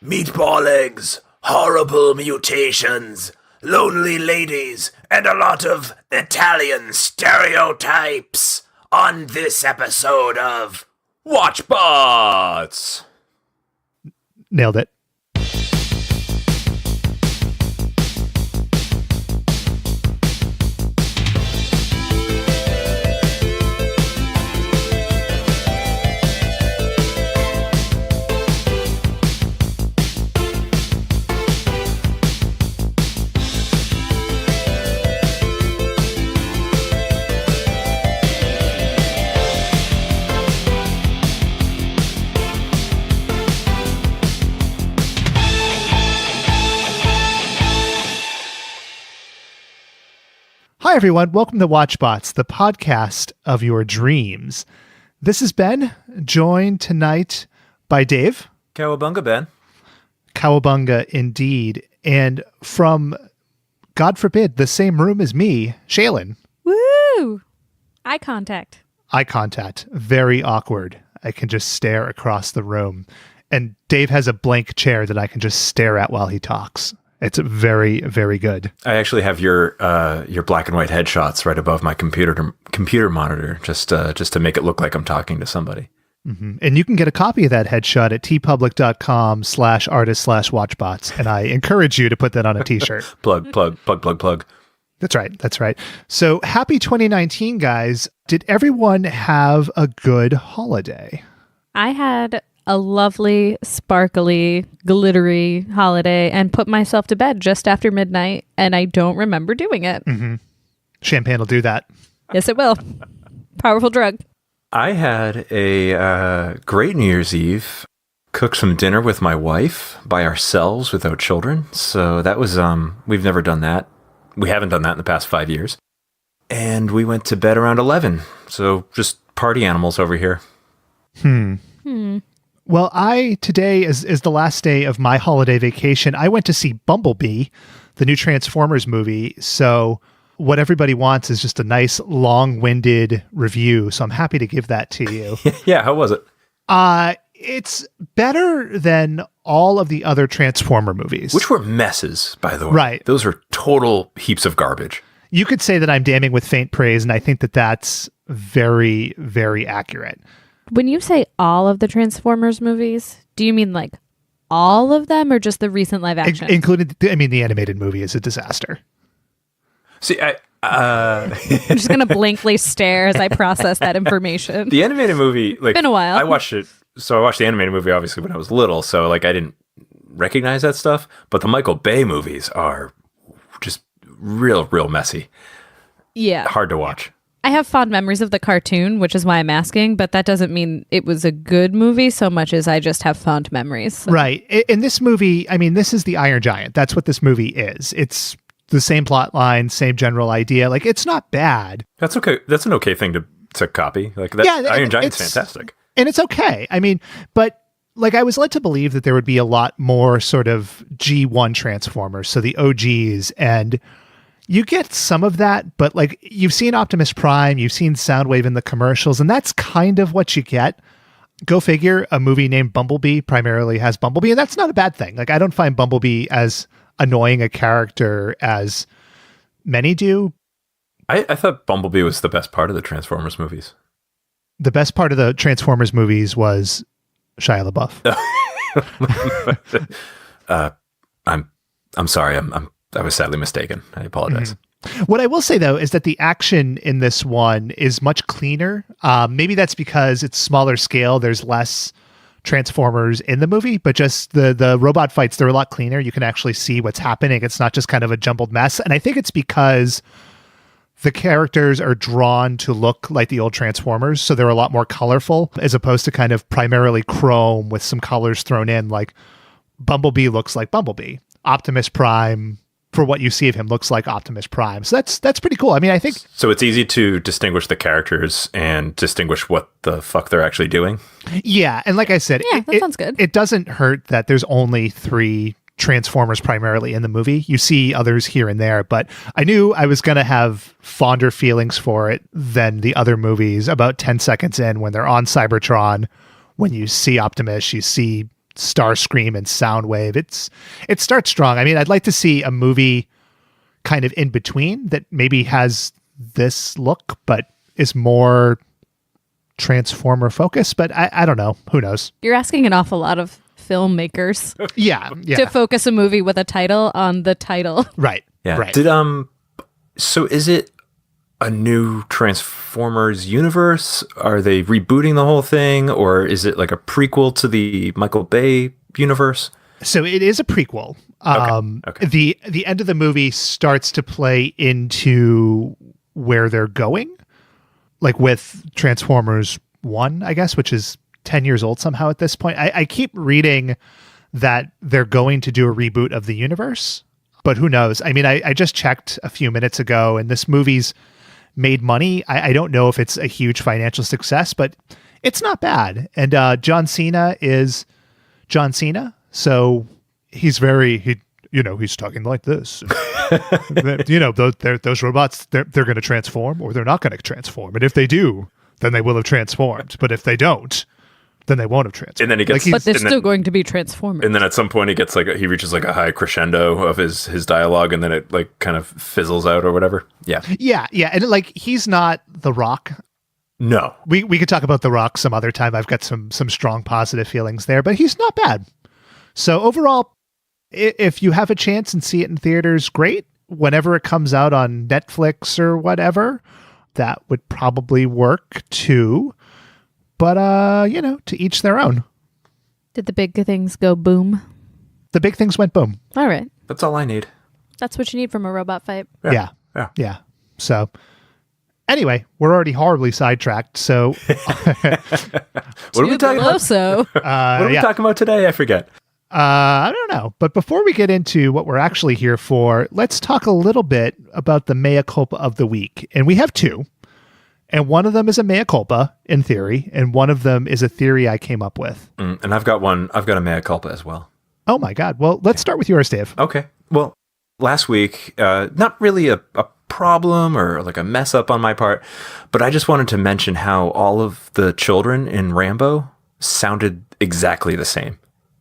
meatball eggs, horrible mutations, lonely ladies, and a lot of Italian stereotypes on this episode of WatchBots. Nailed it. Hi, everyone. Welcome to WatchBots, the podcast of your dreams. This is Ben, joined tonight by Dave. Cowabunga, Ben. Cowabunga, indeed. And from, God forbid, the same room as me, Shaylin. Woo! Eye contact. Eye contact. Very awkward. I can just stare across the room. And Dave has a blank chair that I can just stare at while he talks. It's very, very good. I actually have your black and white headshots right above my computer monitor, just to make it look like I'm talking to somebody. Mm-hmm. And you can get a copy of that headshot at tpublic.com/artist/watchbots. And I encourage you to put that on a t-shirt. Plug. That's right. So happy 2019, guys. Did everyone have a good holiday? I had a lovely, sparkly, glittery holiday and put myself to bed just after midnight, and I don't remember doing it. Mm-hmm. Champagne will do that. Yes, it will. Powerful drug. I had a great New Year's Eve. Cooked some dinner with my wife by ourselves without children. So that was, we've never done that. We haven't done that in the past 5 years. And we went to bed around 11. So just party animals over here. Well, today is the last day of my holiday vacation. I went to see Bumblebee, the new Transformers movie. So what everybody wants is just a nice long-winded review. So I'm happy to give that to you. Yeah, how was it? It's better than all of the other Transformer movies. Which were messes, by the way. Right. Those are total heaps of garbage. You could say that I'm damning with faint praise, and I think that that's very, very accurate. When you say all of the Transformers movies, do you mean like all of them or just the recent live action? Included, the animated movie is a disaster. See, I'm just going to blankly stare as I process that information. The animated movie, like, been a while. I watched it. So I watched the animated movie, obviously, when I was little. So, like, I didn't recognize that stuff. But the Michael Bay movies are just real messy. Yeah. Hard to watch. I have fond memories of the cartoon, which is why I'm asking, but that doesn't mean it was a good movie so much as I just have fond memories. So. Right. In this movie, I mean, this is the Iron Giant. That's what this movie is. It's the same plot line, same general idea. Like, it's not bad. That's okay. That's an okay thing to copy. Like, that, yeah, Iron Giant's fantastic. And it's okay. I mean, but like, I was led to believe that there would be a lot more sort of G1 Transformers, so the OGs, and you get some of that, but like, you've seen Optimus Prime, you've seen Soundwave in the commercials, and that's kind of what you get. Go figure, a movie named Bumblebee primarily has Bumblebee, and that's not a bad thing. Like, I don't find Bumblebee as annoying a character as many do. I thought Bumblebee was the best part of the Transformers movies. The best part of the Transformers movies was Shia LaBeouf. I'm sorry. I was sadly mistaken. I apologize. Mm-hmm. What I will say, though, is that the action in this one is much cleaner. Maybe that's because it's smaller scale. There's less Transformers in the movie, but just the robot fights, they're a lot cleaner. You can actually see what's happening. It's not just kind of a jumbled mess. And I think it's because the characters are drawn to look like the old Transformers, so they're a lot more colorful, as opposed to kind of primarily chrome with some colors thrown in. Like, Bumblebee looks like Bumblebee. Optimus Prime, for what you see of him, looks like Optimus Prime. So that's pretty cool. I mean, I think... So it's easy to distinguish the characters and distinguish what the fuck they're actually doing? Yeah, and like I said... Yeah, that sounds good. It doesn't hurt that there's only 3 Transformers primarily in the movie. You see others here and there, but I knew I was going to have fonder feelings for it than the other movies about 10 seconds in when they're on Cybertron. When you see Optimus, you see Starscream and Soundwave. It starts strong. I mean, I'd like to see a movie kind of in between that maybe has this look, but is more Transformer focused. But I don't know. Who knows? You're asking an awful lot of filmmakers Yeah. to focus a movie with a title on the title. Right. Yeah. Right. So is it a new Transformers universe? Are they rebooting the whole thing, or is it like a prequel to the Michael Bay universe? So it is a prequel. Okay. The end of the movie starts to play into where they're going, like with Transformers 1, I guess, which is 10 years old somehow at this point. I keep reading that they're going to do a reboot of the universe, but who knows? I mean, I just checked a few minutes ago, and this movie's made money. I don't know if it's a huge financial success, but it's not bad. And John Cena is John Cena, so he's he's talking like this. Those robots, they're going to transform, or they're not going to transform. And if they do, then they will have transformed. But if they don't, then they won't have transformed. And then he gets, But they're still going to be Transformers. and then at some point he reaches like a high crescendo of his dialogue, and then it like kind of fizzles out or whatever. Yeah. Yeah. And like, he's not The Rock. No. We could talk about The Rock some other time. I've got some strong positive feelings there, but he's not bad. So overall, if you have a chance and see it in theaters, great. Whenever it comes out on Netflix or whatever, that would probably work too. But, to each their own. Did the big things go boom? The big things went boom. All right. That's all I need. That's what you need from a robot fight. Yeah. So anyway, we're already horribly sidetracked. So What are we talking about? So What are we talking about today? I forget. I don't know. But before we get into what we're actually here for, let's talk a little bit about the mea culpa of the week. And we have two. And one of them is a mea culpa in theory, and one of them is a theory I came up with. And I've got a mea culpa as well. Oh my God. Well, let's start with yours, Dave. Okay. Well, last week, not really a problem or like a mess up on my part, but I just wanted to mention how all of the children in Rambo sounded exactly the same.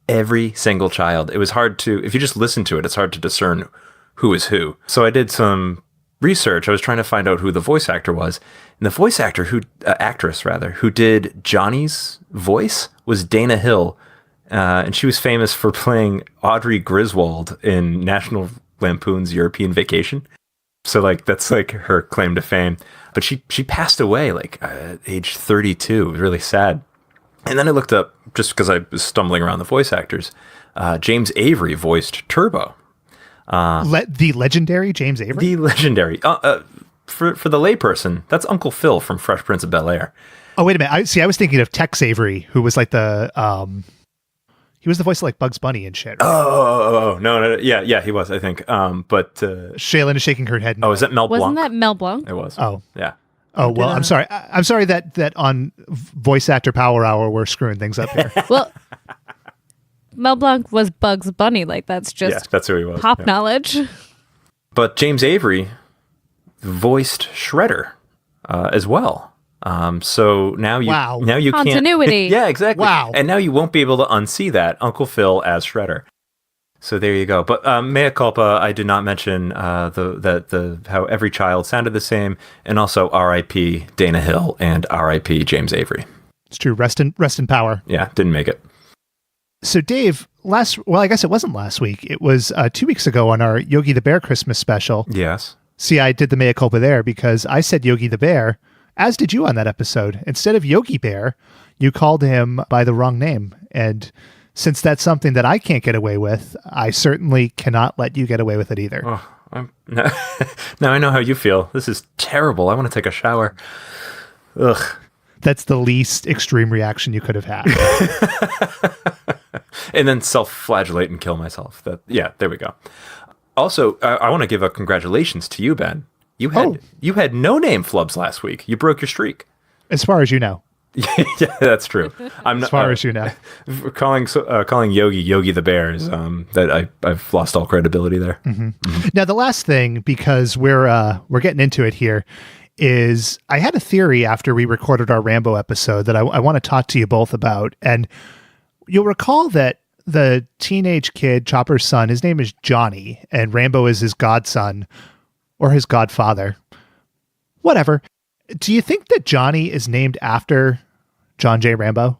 Every single child. It was hard to, if you just listen to it, it's hard to discern who is who. So I did some research. I was trying to find out who the voice actor was. And the voice actor actress who did Johnny's voice was Dana Hill. And she was famous for playing Audrey Griswold in National Lampoon's European Vacation. So like, that's like her claim to fame. But she passed away like age 32. It was really sad. And then I looked up, just because I was stumbling around the voice actors, James Avery voiced Turbo. The legendary James Avery? The legendary. For the layperson, that's Uncle Phil from Fresh Prince of Bel-Air. Oh, wait a minute. I was thinking of Tex Avery, who was like he was the voice of like Bugs Bunny and shit. Right? Oh, no. Yeah, he was, I think. But Shaylin is shaking her head. Oh, is that Mel Blanc? wasn't that Mel Blanc? It was. Oh. Yeah. Oh, well, I'm sorry. I'm sorry that on Voice Actor Power Hour, we're screwing things up here. Well, Mel Blanc was Bugs Bunny. Like, that's just that's who he was. pop knowledge. But James Avery voiced Shredder as well. So now you Continuity. can't. Yeah, exactly. Wow. And now you won't be able to unsee that Uncle Phil as Shredder. So there you go. But mea culpa, I did not mention how every child sounded the same, and also R.I.P. Dana Hill and R.I.P. James Avery. It's true. Rest in power. Yeah, didn't make it. So Dave, I guess it wasn't last week. It was 2 weeks ago on our Yogi the Bear Christmas special. Yes. See, I did the mea culpa there because I said Yogi the Bear, as did you on that episode. Instead of Yogi Bear, you called him by the wrong name. And since that's something that I can't get away with, I certainly cannot let you get away with it either. Oh, now I know how you feel. This is terrible. I want to take a shower. Ugh. That's the least extreme reaction you could have had. And then self-flagellate and kill myself. There we go. Also, I want to give a congratulations to you, Ben. You had no name flubs last week. You broke your streak. As far as you know. Yeah, that's true. I'm not, as far as you know. Calling Yogi the Bear is that I've lost all credibility there. Mm-hmm. Mm-hmm. Now the last thing, because we're getting into it here, is I had a theory after we recorded our Rambo episode that I want to talk to you both about. And you'll recall that the teenage kid, Chopper's son, his name is Johnny, and Rambo is his godson or his godfather. Whatever. Do you think that Johnny is named after John J. Rambo?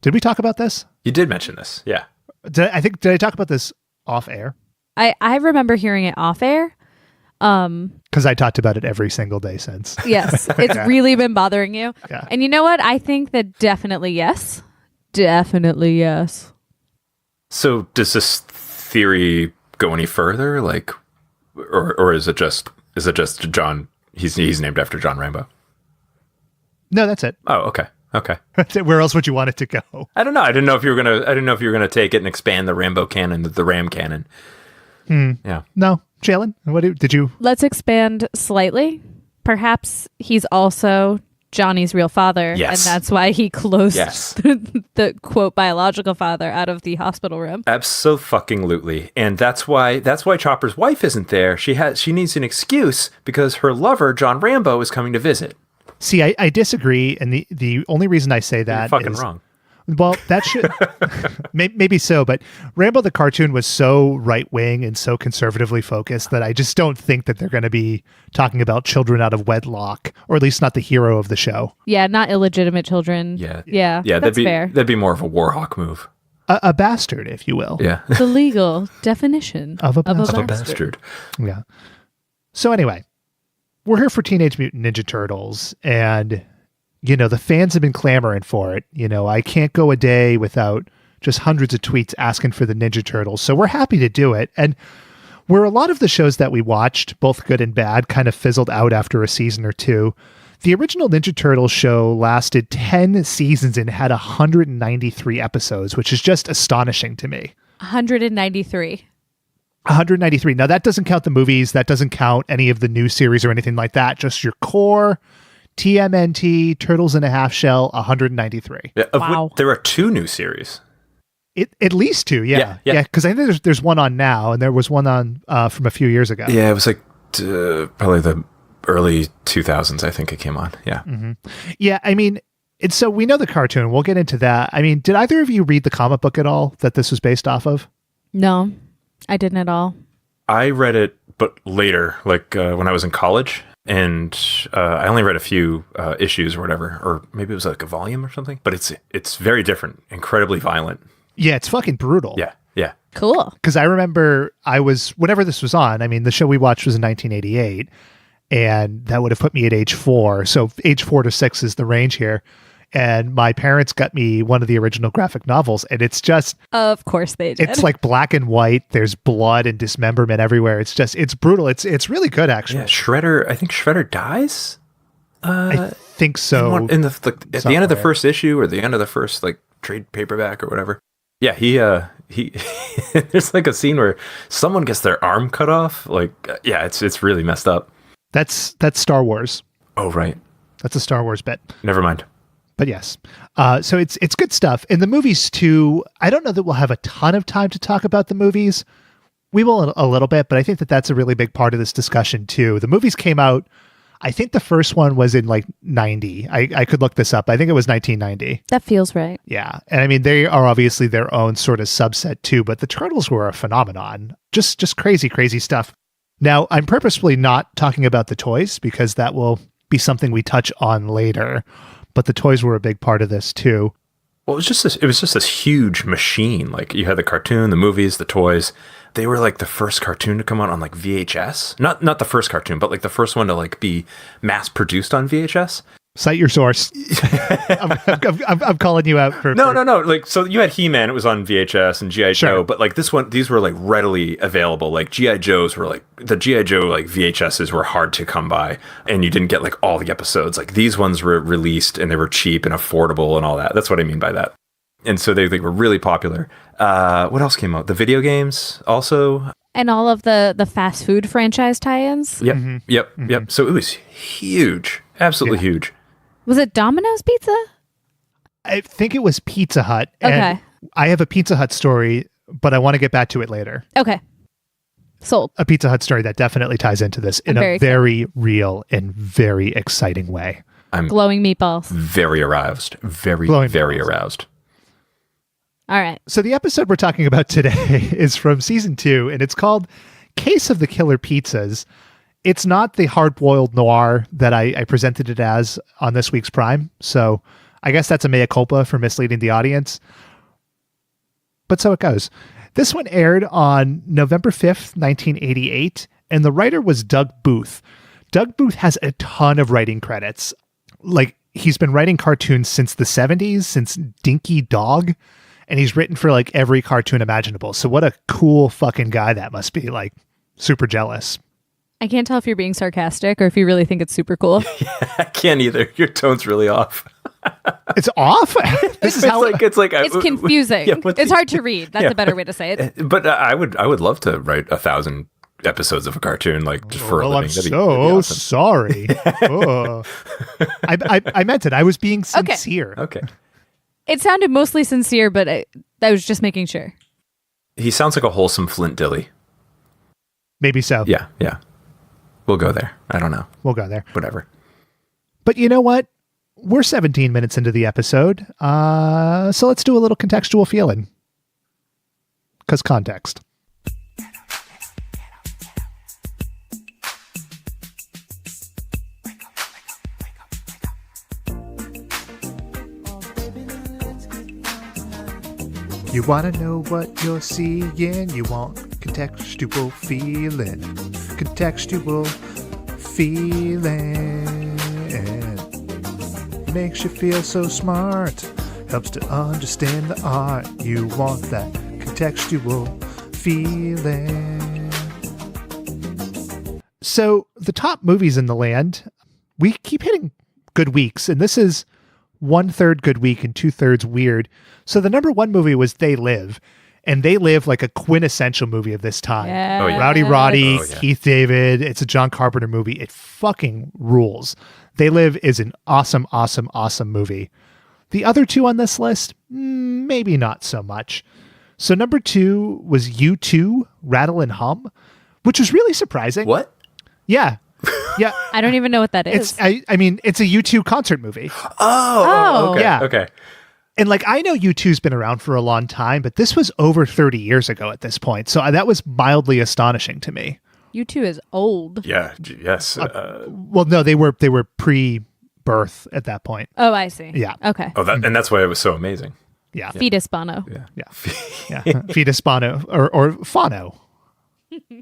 Did we talk about this? You did mention this, yeah. Did I talk about this off air? I remember hearing it off air. Because I talked about it every single day since. Yes, it's really been bothering you. Yeah. And you know what? I think that definitely yes. Definitely yes. So does this theory go any further? Like, or is it just John? He's named after John Rambo. No, that's it. Oh, okay. Okay. Where else would you want it to go? I don't know. I didn't know if you were gonna take it and expand the Rambo canon, the Ram canon. Yeah. No, Jalen, did you? Let's expand slightly. Perhaps he's also Johnny's real father, Yes. and that's why he closed Yes. the quote biological father out of the hospital room. Absolutely. And that's why Chopper's wife isn't there. She needs an excuse because her lover, John Rambo, is coming to visit. See, I disagree, and the only reason I say that You're fucking is, wrong. well, that should maybe so, but Rambo the cartoon was so right wing and so conservatively focused that I just don't think that they're going to be talking about children out of wedlock, or at least not the hero of the show. Yeah, not illegitimate children. Yeah. Yeah, that's fair. That'd be more of a Warhawk move. A bastard, if you will. Yeah. The legal definition Of a Of a bastard. Yeah. So anyway, we're here for Teenage Mutant Ninja Turtles, and the fans have been clamoring for it. I can't go a day without just hundreds of tweets asking for the Ninja Turtles. So we're happy to do it. And where a lot of the shows that we watched, both good and bad, kind of fizzled out after a season or two, the original Ninja Turtles show lasted 10 seasons and had 193 episodes, which is just astonishing to me. 193. 193. Now, that doesn't count the movies. That doesn't count any of the new series or anything like that. Just your core TMNT, Turtles in a Half Shell, 193. Yeah, Wow. There are 2 new series. At least 2, yeah. Because I think there's one on now, and there was one on from a few years ago. Yeah, it was like probably the early 2000s, I think it came on. Yeah. Mm-hmm. Yeah, I mean, so we know the cartoon. We'll get into that. I mean, did either of you read the comic book at all that this was based off of? No, I didn't at all. I read it, but later, like when I was in college, and I only read a few issues or whatever, or maybe it was like a volume or something. But it's very different, incredibly violent. Yeah, it's fucking brutal. Yeah. Cool. Because I remember whenever this was on, I mean, the show we watched was in 1988, and that would have put me at age 4. So age 4 to 6 is the range here. And my parents got me one of the original graphic novels, and it's just... Of course they did. It's like black and white. There's blood and dismemberment everywhere. It's brutal. It's really good, actually. Yeah, Shredder, I think Shredder dies? I think so. At the end of the first issue or the end of the first like trade paperback or whatever. Yeah, he there's like a scene where someone gets their arm cut off. Like, yeah, it's really messed up. That's Star Wars. Oh, right. That's a Star Wars bet. Never mind. But yes, so it's good stuff. In the movies too, I don't know that we'll have a ton of time to talk about the movies. We will a little bit, but I think that that's a really big part of this discussion too. The movies came out, I think the first one was in like 90. I could look this up. I think it was 1990. That feels right. Yeah. And I mean, they are obviously their own sort of subset too, but the Turtles were a phenomenon. Just crazy, crazy stuff. Now, I'm purposefully not talking about the toys because that will be something we touch on later. But the toys were a big part of this too. Well, it was just this huge machine. Like you had the cartoon, the movies, the toys. They were like the first cartoon to come out on like VHS. Not the first cartoon, but like the first one to like be mass produced on VHS. Cite your source. I'm calling you out for No. Like, so you had He-Man, it was on VHS, and G.I. Sure. Joe, but like these were like readily available. Like G.I. Joes were like, the G.I. Joe like VHSs were hard to come by, and you didn't get like all the episodes. Like these ones were released and they were cheap and affordable and all that. That's what I mean by that. And so they were really popular. What else came out? The video games also. And all of the fast food franchise tie-ins. Yep, yep. So it was huge, absolutely huge. Was it Domino's Pizza? I think it was Pizza Hut. Okay. And I have a Pizza Hut story, but I want to get back to it later. Okay. Sold. A Pizza Hut story that definitely ties into this in a very real and very exciting way. I'm glowing meatballs. very aroused. Very Glowing very meatballs. aroused. All right. So the episode we're talking about today is from season 2, and it's called Case of the Killer Pizzas. It's not the hard-boiled noir that I presented it as on this week's Prime, so I guess that's a mea culpa for misleading the audience. But so it goes. This one aired on November 5th, 1988, and the writer was Doug Booth. Doug Booth has a ton of writing credits. Like, he's been writing cartoons since the 70s, since Dinky Dog, and he's written for like every cartoon imaginable. So what a cool fucking guy that must be. Like, super jealous. I can't tell if you're being sarcastic or if you really think it's super cool. I can't either. Your tone's really off. It's off? This is how It's confusing. Yeah, it's hard to read. That's a better way to say it. But I would love to write 1,000 episodes of a cartoon, like just for a living. I'm so sorry. Oh. I meant it. I was being sincere. Okay. It sounded mostly sincere, but I was just making sure. He sounds like a wholesome Flint Dilly. Maybe so. Yeah. We'll go there. I don't know. We'll go there. Whatever. But you know what? We're 17 minutes into the episode, so let's do a little contextual feeling. Because context. You want to know what you're seeing, you want contextual feeling. Contextual feeling. Makes you feel so smart. Helps to understand the art. You want that contextual feeling. So, the top movies in the land, we keep hitting good weeks, and this is 1/3 good week and 2/3 weird. So the number one movie was They Live, and They Live like a quintessential movie of this time. Yeah. Oh, yeah. Rowdy Roddy, Oh, yeah. Keith David. It's a John Carpenter movie. It fucking rules. They Live is an awesome, awesome, awesome movie. The other two on this list, maybe not so much. So number 2 was U2, Rattle and Hum, which was really surprising. What? Yeah. Yeah. I don't even know what that is. I mean, it's a U2 concert movie. Oh, okay. Yeah. Okay. And like, I know U2's been around for a long time, but this was over 30 years ago at this point. So that was mildly astonishing to me. U2 is old. Yeah. Yes. Well, no, they were pre-birth at that point. Oh, I see. Yeah. Okay. And that's why it was so amazing. Yeah. Fetus Bono. Yeah. Fetus Bono or Fano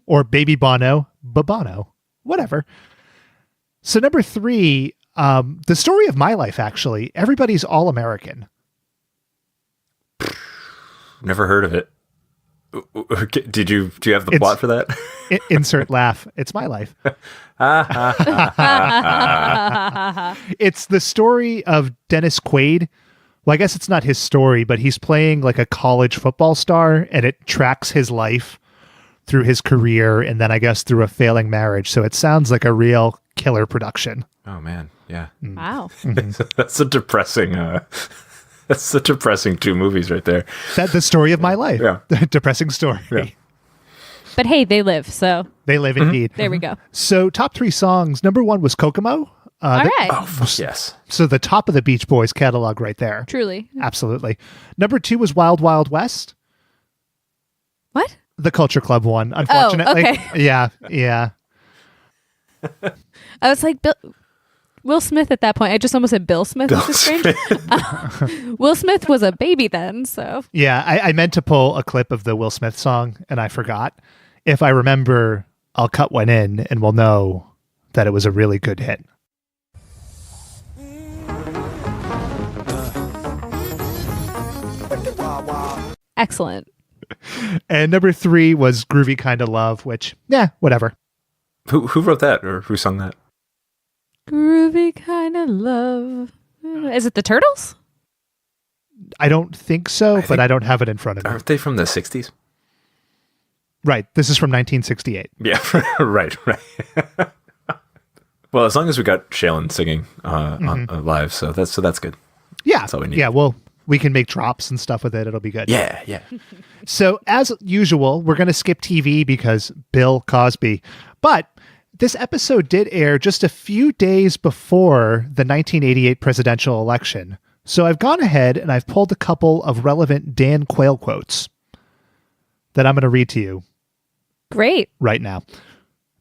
or Baby Bono, Babano, whatever. So number 3, the story of my life, actually, Everybody's All American. Never heard of it. Do you have the plot for that? Insert laugh. It's my life. It's the story of Dennis Quaid. Well, I guess it's not his story, but he's playing like a college football star, and it tracks his life through his career and then I guess through a failing marriage. So it sounds like a real killer production. Oh man, yeah. Wow. That's a depressing. That's a depressing 2 movies right there. That's the story of my life. Yeah. Depressing story. Yeah. But hey, they live, so They live indeed. there we go. So top 3 songs. Number 1 was Kokomo. All right. Oh fuck yes. So the top of the Beach Boys catalog right there. Truly. Absolutely. Number 2 was Wild Wild West. What? The Culture Club one, unfortunately. okay. Yeah. I was like, Will Smith at that point. I just almost said Bill Smith, which is strange. Will Smith was a baby then, so. Yeah, I meant to pull a clip of the Will Smith song, and I forgot. If I remember, I'll cut one in, and we'll know that it was a really good hit. Excellent. And number 3 was Groovy Kinda Love, which, whatever. Who wrote that or who sung that? Groovy kind of love. Is it the Turtles? I don't think so, but I don't have it in front of me. Aren't they from the 60s? Right. This is from 1968. Yeah, right. Well, as long as we got Shaylin singing on live, so that's good. Yeah. That's all we need. Yeah, well, we can make drops and stuff with it. It'll be good. Yeah. So, as usual, we're going to skip TV because Bill Cosby. But this episode did air just a few days before the 1988 presidential election. So I've gone ahead and I've pulled a couple of relevant Dan Quayle quotes that I'm going to read to you. Great. Right now.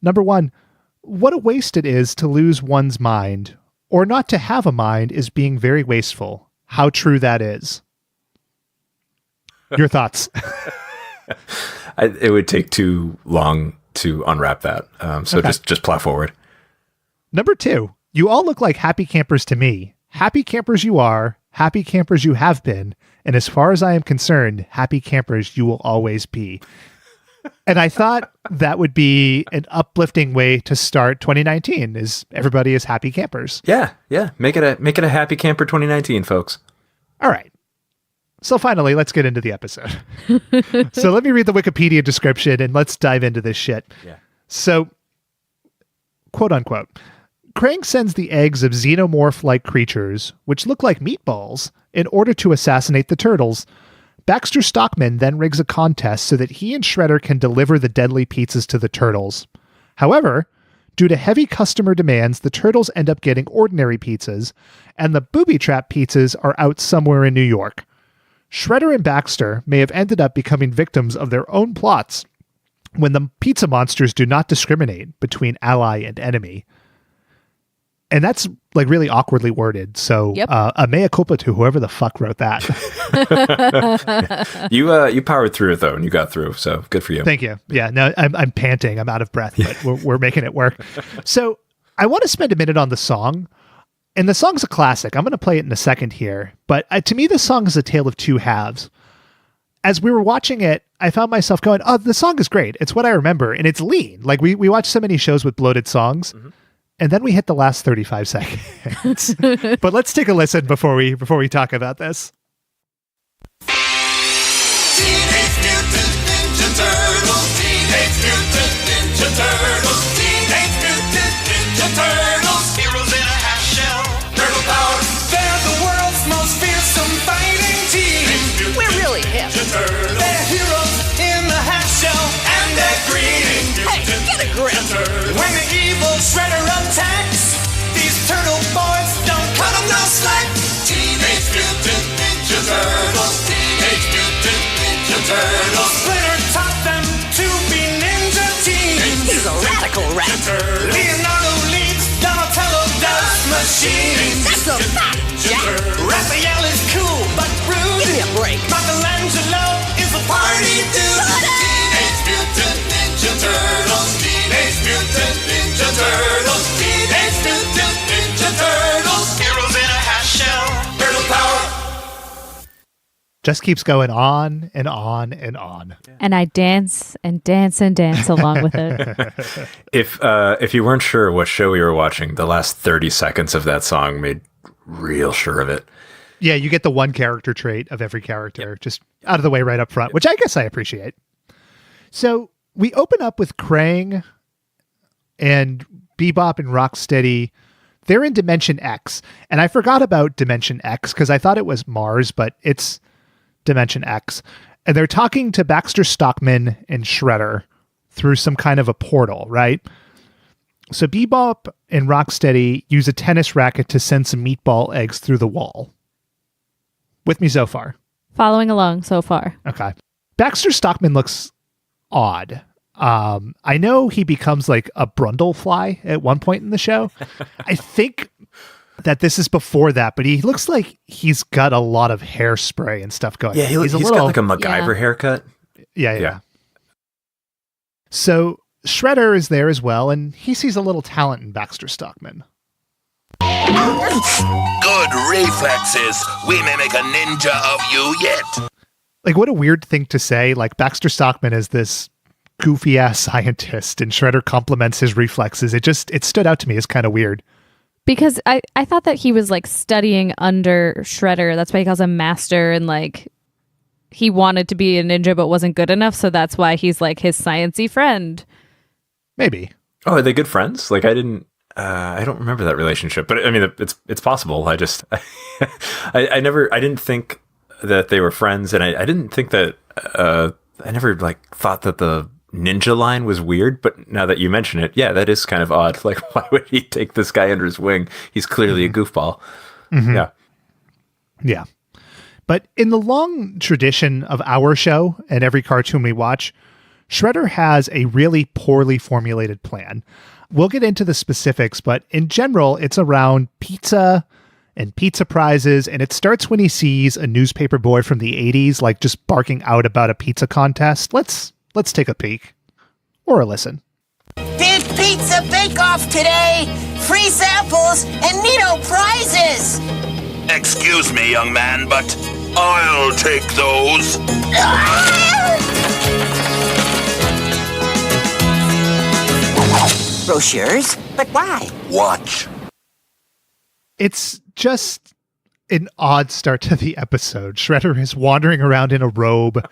Number 1, what a waste it is to lose one's mind, or not to have a mind is being very wasteful. How true that is. Your thoughts? It would take too long to unwrap that. So Okay. just plow forward. Number 2, you all look like happy campers to me. Happy campers you are, happy campers you have been, and as far as I am concerned, happy campers you will always be. And I thought that would be an uplifting way to start 2019, is everybody is happy campers. Yeah. Make it a happy camper 2019, folks. All right. So finally, let's get into the episode. So let me read the Wikipedia description and let's dive into this shit. Yeah. So, quote unquote, Krang sends the eggs of xenomorph-like creatures, which look like meatballs, in order to assassinate the turtles. Baxter Stockman then rigs a contest so that he and Shredder can deliver the deadly pizzas to the turtles. However, due to heavy customer demands, the turtles end up getting ordinary pizzas, and the booby trap pizzas are out somewhere in New York. Shredder and Baxter may have ended up becoming victims of their own plots when the pizza monsters do not discriminate between ally and enemy. And that's like really awkwardly worded. So Yep. A mea culpa to whoever the fuck wrote that. You powered through it though, and you got through. So good for you. Thank you. Yeah, no, I'm panting. I'm out of breath, but we're making it work. So I want to spend a minute on the song. And the song's a classic. I'm going to play it in a second here. But to me, the song is a tale of two halves. As we were watching it, I found myself going, oh, the song is great. It's what I remember. And it's lean. Like we watch so many shows with bloated songs. Mm-hmm. And then we hit the last 35 seconds. But let's take a listen before we talk about this. Teenage Mutant Ninja Turtles. Teenage Mutant Ninja Turtles. Teenage Mutant Ninja Turtles. Heroes in a half shell. Turtle power. They're the world's most fearsome fighting team. We're really hip. They're heroes in the half shell. And they're green. Hey, get a grip. When the evil Shredder attacks, these turtle boys don't cut 'em no slack. Teenage Mutant Ninja Turtles. Teenage Mutant Ninja Turtles. Splinter taught them to be ninja teens. He's a radical rat. Leonardo leads, Donatello does machines. That's a fact, Jack. Raphael is cool but rude. Give me a break. Michelangelo is a party dude. Teenage Mutant Ninja Turtles. Teenage Mutant Ninja Turtles. Teenage Mutant Ninja Turtles. Heroes in a half shell. Turtle power. Just keeps going on and on and on. And I dance and dance and dance along with it. If you weren't sure what show we were watching, the last 30 seconds of that song made real sure of it. Yeah, you get the one character trait of every character just out of the way right up front, which I guess I appreciate. So we open up with Krang and Bebop and Rocksteady. They're in Dimension X. And I forgot about Dimension X because I thought it was Mars, but it's Dimension X. And they're talking to Baxter Stockman and Shredder through some kind of a portal, right? So Bebop and Rocksteady use a tennis racket to send some meatball eggs through the wall. With me so far? Following along so far. Okay. Baxter Stockman looks odd. I know he becomes like a Brundlefly at one point in the show. I think that this is before that, but he looks like he's got a lot of hairspray and stuff going. Yeah, he's got like a MacGyver haircut. Yeah. So Shredder is there as well, and he sees a little talent in Baxter Stockman. Good reflexes. We may make a ninja of you yet. Like, what a weird thing to say. Like, Baxter Stockman is this goofy ass scientist, and Shredder compliments his reflexes. It stood out to me as kind of weird. Because I thought that he was like studying under Shredder. That's why he calls him master, and like he wanted to be a ninja but wasn't good enough, so that's why he's like his sciencey friend. Maybe. Oh, are they good friends? Like I don't remember that relationship, but I mean, it's possible. I just, I didn't think that they were friends, and I didn't think that, I never like thought that the ninja line was weird, but now that you mention it, yeah, that is kind of odd. Like, why would he take this guy under his wing? He's clearly a goofball. Mm-hmm. Yeah. Yeah. But in the long tradition of our show and every cartoon we watch, Shredder has a really poorly formulated plan. We'll get into the specifics, but in general, it's around pizza and pizza prizes, and it starts when he sees a newspaper boy from the 80s, like just barking out about a pizza contest. Let's take a peek. Or a listen. Big pizza bake-off today. Free samples and neato prizes. Excuse me, young man, but I'll take those. Brochures? But why? Watch. It's just an odd start to the episode. Shredder is wandering around in a robe.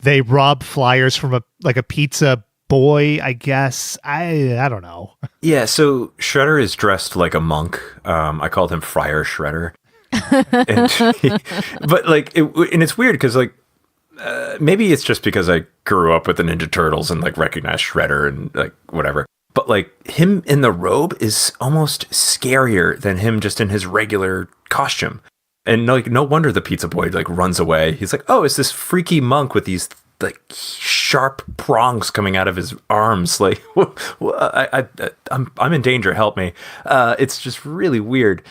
They rob flyers from a pizza boy, I guess. I don't know. Yeah, so Shredder is dressed like a monk. I called him Friar Shredder. And it's weird because maybe it's just because I grew up with the Ninja Turtles and like recognized Shredder and like whatever. But like him in the robe is almost scarier than him just in his regular costume. And like no wonder the pizza boy like runs away. He's like, oh, it's this freaky monk with these like sharp prongs coming out of his arms. Like, I'm in danger. Help me. It's just really weird.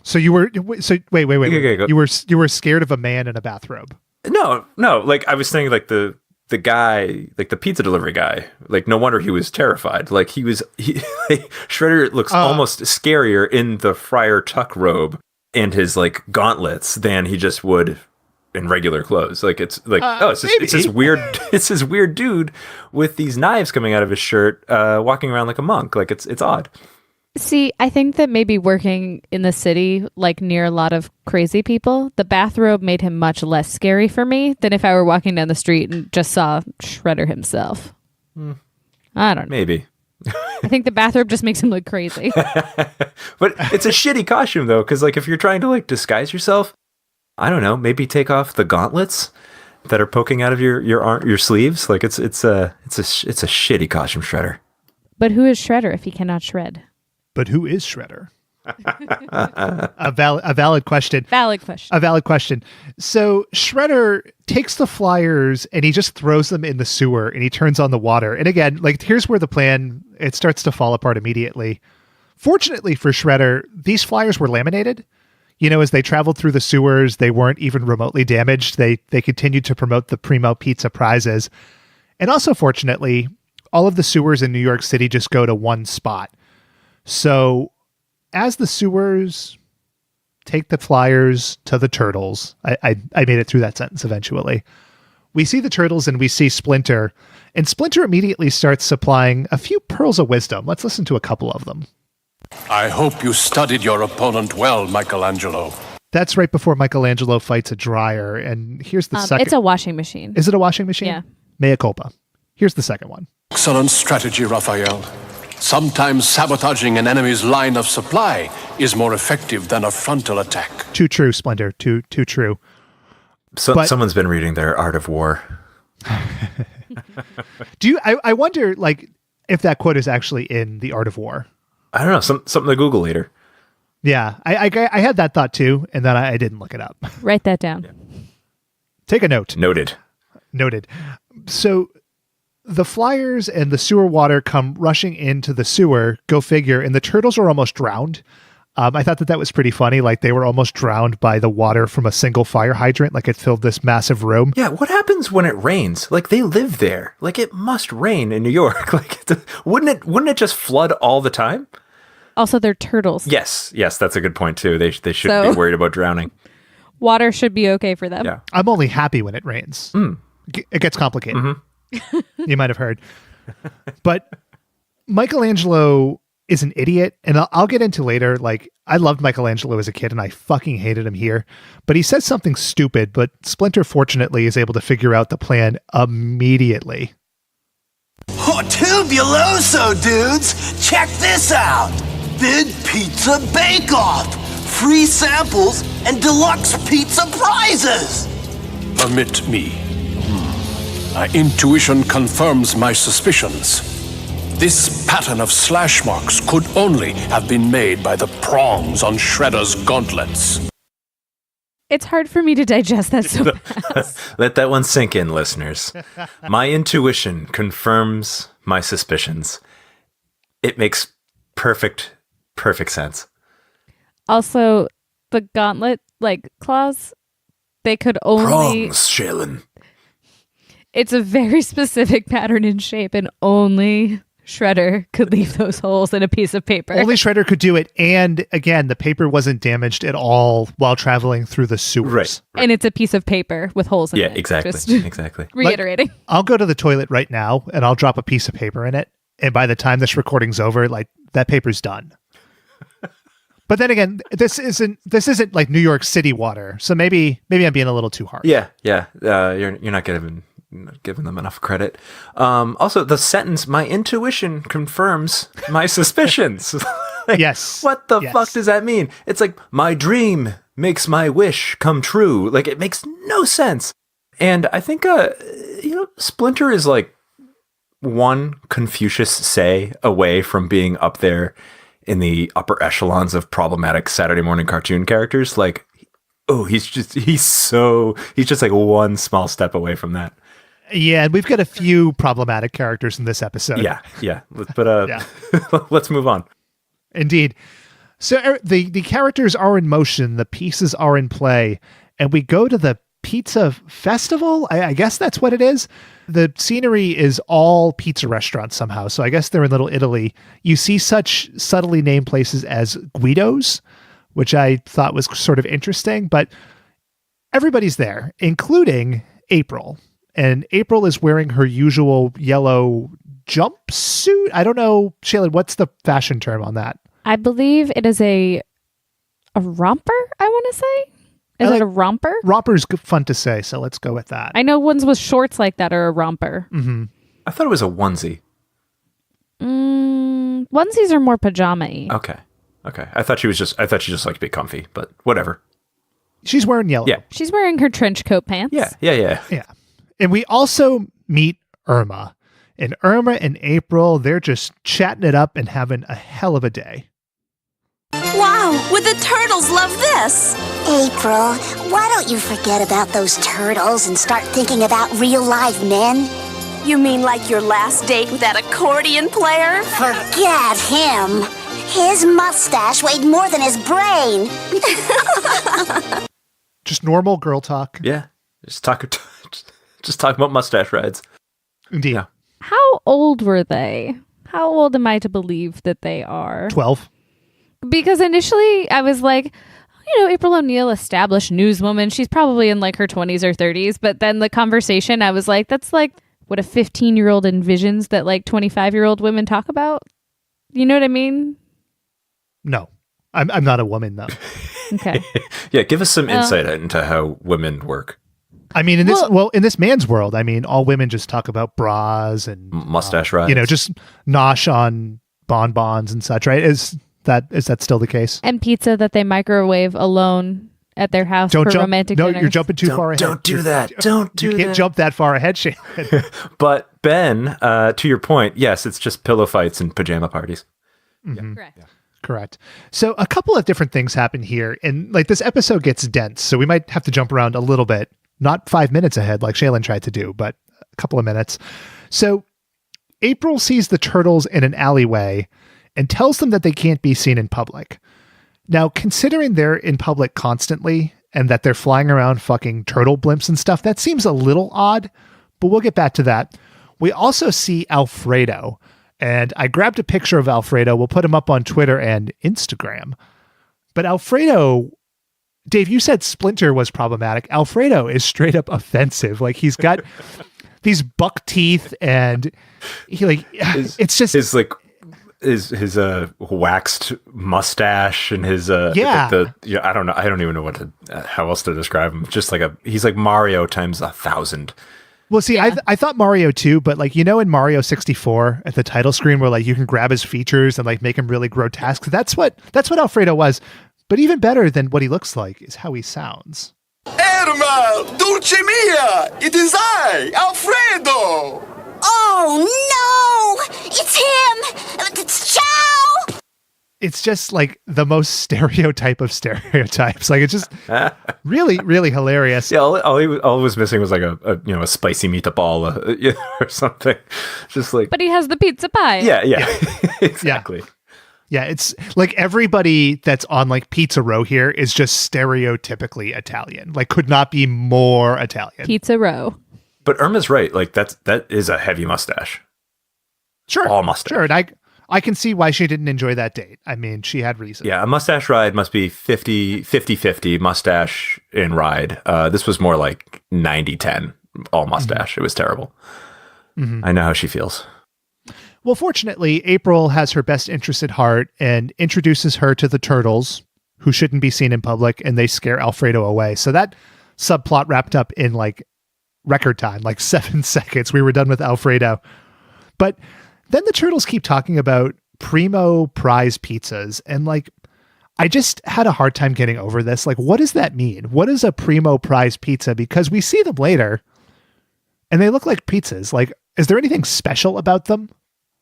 So wait. Okay, go. You were scared of a man in a bathrobe. No. Like I was saying, like the guy, like the pizza delivery guy. Like no wonder he was terrified. Like Shredder looks almost scarier in the Friar Tuck robe and his like gauntlets than he just would in regular clothes. Like it's like it's this weird dude with these knives coming out of his shirt, walking around like a monk. Like it's odd. See, I think that maybe working in the city, like near a lot of crazy people, the bathrobe made him much less scary for me than if I were walking down the street and just saw Shredder himself. I don't know. Maybe. I think the bathrobe just makes him look crazy. But it's a shitty costume though, because like if you're trying to like disguise yourself, I don't know, maybe take off the gauntlets that are poking out of your sleeves. Like it's a shitty costume, Shredder. But who is Shredder if he cannot shred? But who is Shredder? A valid question. Valid question. A valid question. So Shredder takes the flyers and he just throws them in the sewer and he turns on the water. And again, like here's where the plan, it starts to fall apart immediately. Fortunately for Shredder, these flyers were laminated. You know, as they traveled through the sewers, they weren't even remotely damaged. They continued to promote the Primo Pizza prizes. And also, fortunately, all of the sewers in New York City just go to one spot. So as the sewers take the flyers to the turtles, I made it through that sentence eventually. We see the turtles and we see Splinter, and Splinter immediately starts supplying a few pearls of wisdom. Let's listen to a couple of them. I hope you studied your opponent well, Michelangelo. That's right before Michelangelo fights a dryer. And here's the second. It's a washing machine. Is it a washing machine? Yeah. Mea culpa. Here's the second one. Excellent strategy, Raphael. Sometimes sabotaging an enemy's line of supply is more effective than a frontal attack. Too true, Splendor. Too true. Someone's been reading their Art of War. I wonder, like, if that quote is actually in the Art of War. I don't know. Something to Google later. Yeah, I had that thought too, and then I didn't look it up. Write that down. Yeah. Take a note. Noted. So the flyers and the sewer water come rushing into the sewer, go figure, and the turtles are almost drowned. I thought that was pretty funny. Like they were almost drowned by the water from a single fire hydrant. Like it filled this massive room. Yeah. What happens when it rains? Like they live there. Like it must rain in New York. Like wouldn't it just flood all the time? Also, they're turtles. Yes. That's a good point too. They shouldn't be worried about drowning. Water should be okay for them. Yeah. I'm only happy when it rains. It gets complicated. Mm-hmm. You might have heard. But Michelangelo is an idiot, and I'll get into later. Like, I loved Michelangelo as a kid, and I fucking hated him here. But he says something stupid, but Splinter, fortunately, is able to figure out the plan immediately. Oh, tubuloso, dudes! Check this out! Big Pizza Bake-Off! Free samples and deluxe pizza prizes! Permit me. My intuition confirms my suspicions. This pattern of slash marks could only have been made by the prongs on Shredder's gauntlets. It's hard for me to digest that so fast. Let that one sink in, listeners. My intuition confirms my suspicions. It makes perfect sense. Also, the gauntlet, claws, they could only... Prongs, Shaylin. It's a very specific pattern and shape, and only Shredder could leave those holes in a piece of paper. Only Shredder could do it. And again, the paper wasn't damaged at all while traveling through the sewers. Right. And it's a piece of paper with holes in it. Yeah, exactly. Just Exactly. reiterating. I'll go to the toilet right now and I'll drop a piece of paper in it. And by the time this recording's over, that paper's done. But then again, this isn't like New York City water. So maybe I'm being a little too hard. Yeah. You're not giving them enough credit. Also, the sentence, my intuition confirms my suspicions. Yes. What the fuck does that mean? It's like, my dream makes my wish come true. Like, it makes no sense. And I think, Splinter is like one Confucius say away from being up there in the upper echelons of problematic Saturday morning cartoon characters. Like, he's just like one small step away from that. Yeah, and we've got a few problematic characters in this episode. Yeah. But let's move on. Indeed. So the characters are in motion, the pieces are in play, and we go to the pizza festival. I guess that's what it is. The scenery is all pizza restaurants somehow. So I guess they're in Little Italy. You see such subtly named places as Guido's, which I thought was sort of interesting, but everybody's there, including April. And April is wearing her usual yellow jumpsuit. I don't know, Shaylin, what's the fashion term on that? I believe it is a romper, I want to say. Is it a romper? Romper's fun to say, so let's go with that. I know ones with shorts like that are a romper. Mm-hmm. I thought it was a onesie. Onesies are more pajama-y. Okay. I thought she just liked to be comfy, but whatever. She's wearing yellow. Yeah. She's wearing her trench coat pants. Yeah. And we also meet Irma. And Irma and April, they're just chatting it up and having a hell of a day. Wow, would the turtles love this? April, why don't you forget about those turtles and start thinking about real live men? You mean like your last date with that accordion player? Forget him. His mustache weighed more than his brain. Just normal girl talk. Yeah. Just talk about mustache rides. Indeed. Yeah. How old were they? How old am I to believe that they are? 12. Because initially I was like, April O'Neil, established newswoman. She's probably in like her 20s or 30s. But then the conversation, I was like, that's like what a 15-year-old envisions that like 25-year-old women talk about. You know what I mean? No, I'm not a woman though. Okay. Yeah, give us some insight into how women work. I mean, in this man's world, I mean, all women just talk about bras and mustache rides. Just nosh on bonbons and such, right? Is that still the case? And pizza that they microwave alone at their house for romantic dinners. No, you're jumping too far ahead. Don't do that. You can't jump that far ahead, Shane. But Ben, to your point, yes, it's just pillow fights and pajama parties. Mm-hmm. Correct. Yeah. Correct. So a couple of different things happen here, and like this episode gets dense, so we might have to jump around a little bit. Not 5 minutes ahead like Shaylin tried to do, but a couple of minutes. So April sees the turtles in an alleyway and tells them that they can't be seen in public. Now, considering they're in public constantly and that they're flying around fucking turtle blimps and stuff, that seems a little odd, but we'll get back to that. We also see Alfredo, and I grabbed a picture of Alfredo. We'll put him up on Twitter and Instagram. But Alfredo... Dave, you said Splinter was problematic. Alfredo is straight up offensive. Like he's got these buck teeth, and it's just his waxed mustache and his I don't know. I don't even know how else to describe him. Just like he's like Mario times 1,000. Well, see, yeah. I thought Mario too, but like in Mario 64 at the title screen where like you can grab his features and like make him really grotesque. That's what Alfredo was. But even better than what he looks like is how he sounds. Irma, Dulce mia, it is I, Alfredo. Oh no, it's him. Ciao. it's just like the most stereotype of stereotypes. Like it's just really, really hilarious. Yeah, all he was missing was like a spicy meatball or something. Just like, But he has the pizza pie. yeah. Exactly. Yeah, it's like everybody that's on like Pizza Row here is just stereotypically Italian. Like could not be more Italian. Pizza Row. But Irma's right. Like that is a heavy mustache. Sure. All mustache. Sure. And I can see why she didn't enjoy that date. I mean, she had reasons. Yeah, a mustache ride must be 50-50 mustache in ride. This was more like 90-10 all mustache. It was terrible. I know how she feels. Well, fortunately, April has her best interest at heart and introduces her to the turtles, who shouldn't be seen in public, and they scare Alfredo away. So that subplot wrapped up in like record time, like 7 seconds. We were done with Alfredo. But then the turtles keep talking about primo prize pizzas. And like, I just had a hard time getting over this. Like, what does that mean? What is a primo prize pizza? Because we see them later and they look like pizzas. Like, is there anything special about them?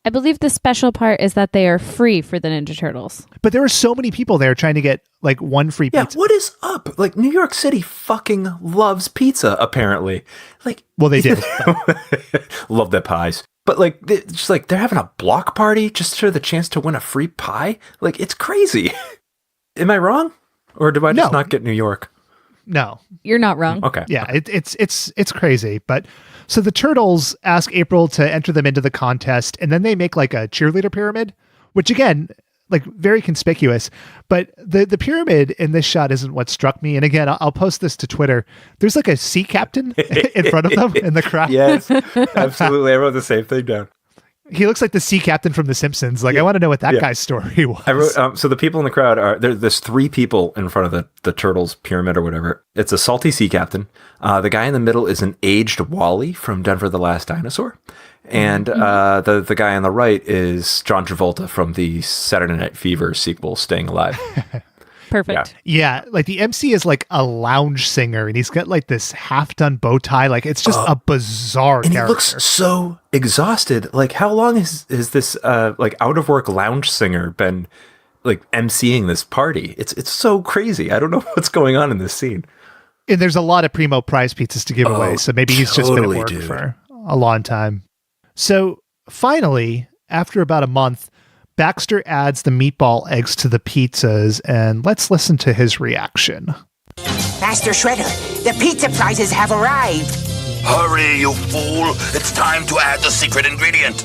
I believe the special part is that they are free for the Ninja Turtles. But there were so many people there trying to get like one free pizza. Yeah, what is up? Like New York City fucking loves pizza, apparently. Like, well, they did. Love their pies. But like, it's like they're having a block party just for the chance to win a free pie. Like, it's crazy. Am I wrong, or do I just not get New York? No, you're not wrong. Okay. Yeah, it's crazy. But so the turtles ask April to enter them into the contest, and then they make like a cheerleader pyramid, which again, like very conspicuous. But the pyramid in this shot isn't what struck me. And again, I'll post this to Twitter. There's like a sea captain in front of them in the crowd. Yes, absolutely. I wrote the same thing down. He looks like the sea captain from The Simpsons. Like, I want to know what that guy's story was. I wrote, so the people in the crowd are, there's 3 people in front of the turtles pyramid or whatever. It's a salty sea captain. The guy in the middle is an aged Wally from Denver the Last Dinosaur. And the guy on the right is John Travolta from the Saturday Night Fever sequel, Staying Alive. Perfect. Yeah, like the MC is like a lounge singer, and he's got like this half-done bow tie. Like it's just a bizarre and character. He looks so exhausted. Like how long is this like out of work lounge singer been like emceeing this party? It's so crazy. I don't know what's going on in this scene. And there's a lot of primo prize pizzas to give away, so maybe he's just been at work for a long time. So finally, after about a month, Baxter adds the meatball eggs to the pizzas, and let's listen to his reaction. Master Shredder, the pizza prizes have arrived. Hurry, you fool. It's time to add the secret ingredient.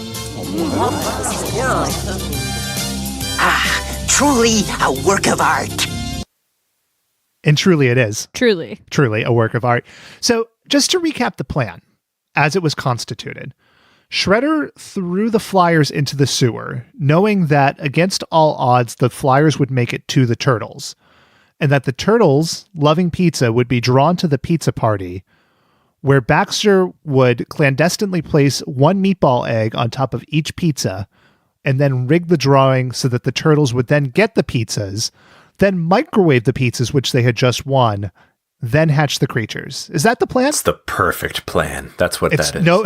Truly a work of art. And truly it is. Truly a work of art. So just to recap the plan, as it was constituted, Shredder threw the flyers into the sewer, knowing that against all odds, the flyers would make it to the turtles, and that the turtles, loving pizza, would be drawn to the pizza party, where Baxter would clandestinely place one meatball egg on top of each pizza, and then rig the drawing so that the turtles would then get the pizzas, then microwave the pizzas which they had just won, then hatch the creatures. Is that the plan? It's the perfect plan. That's what that is. No,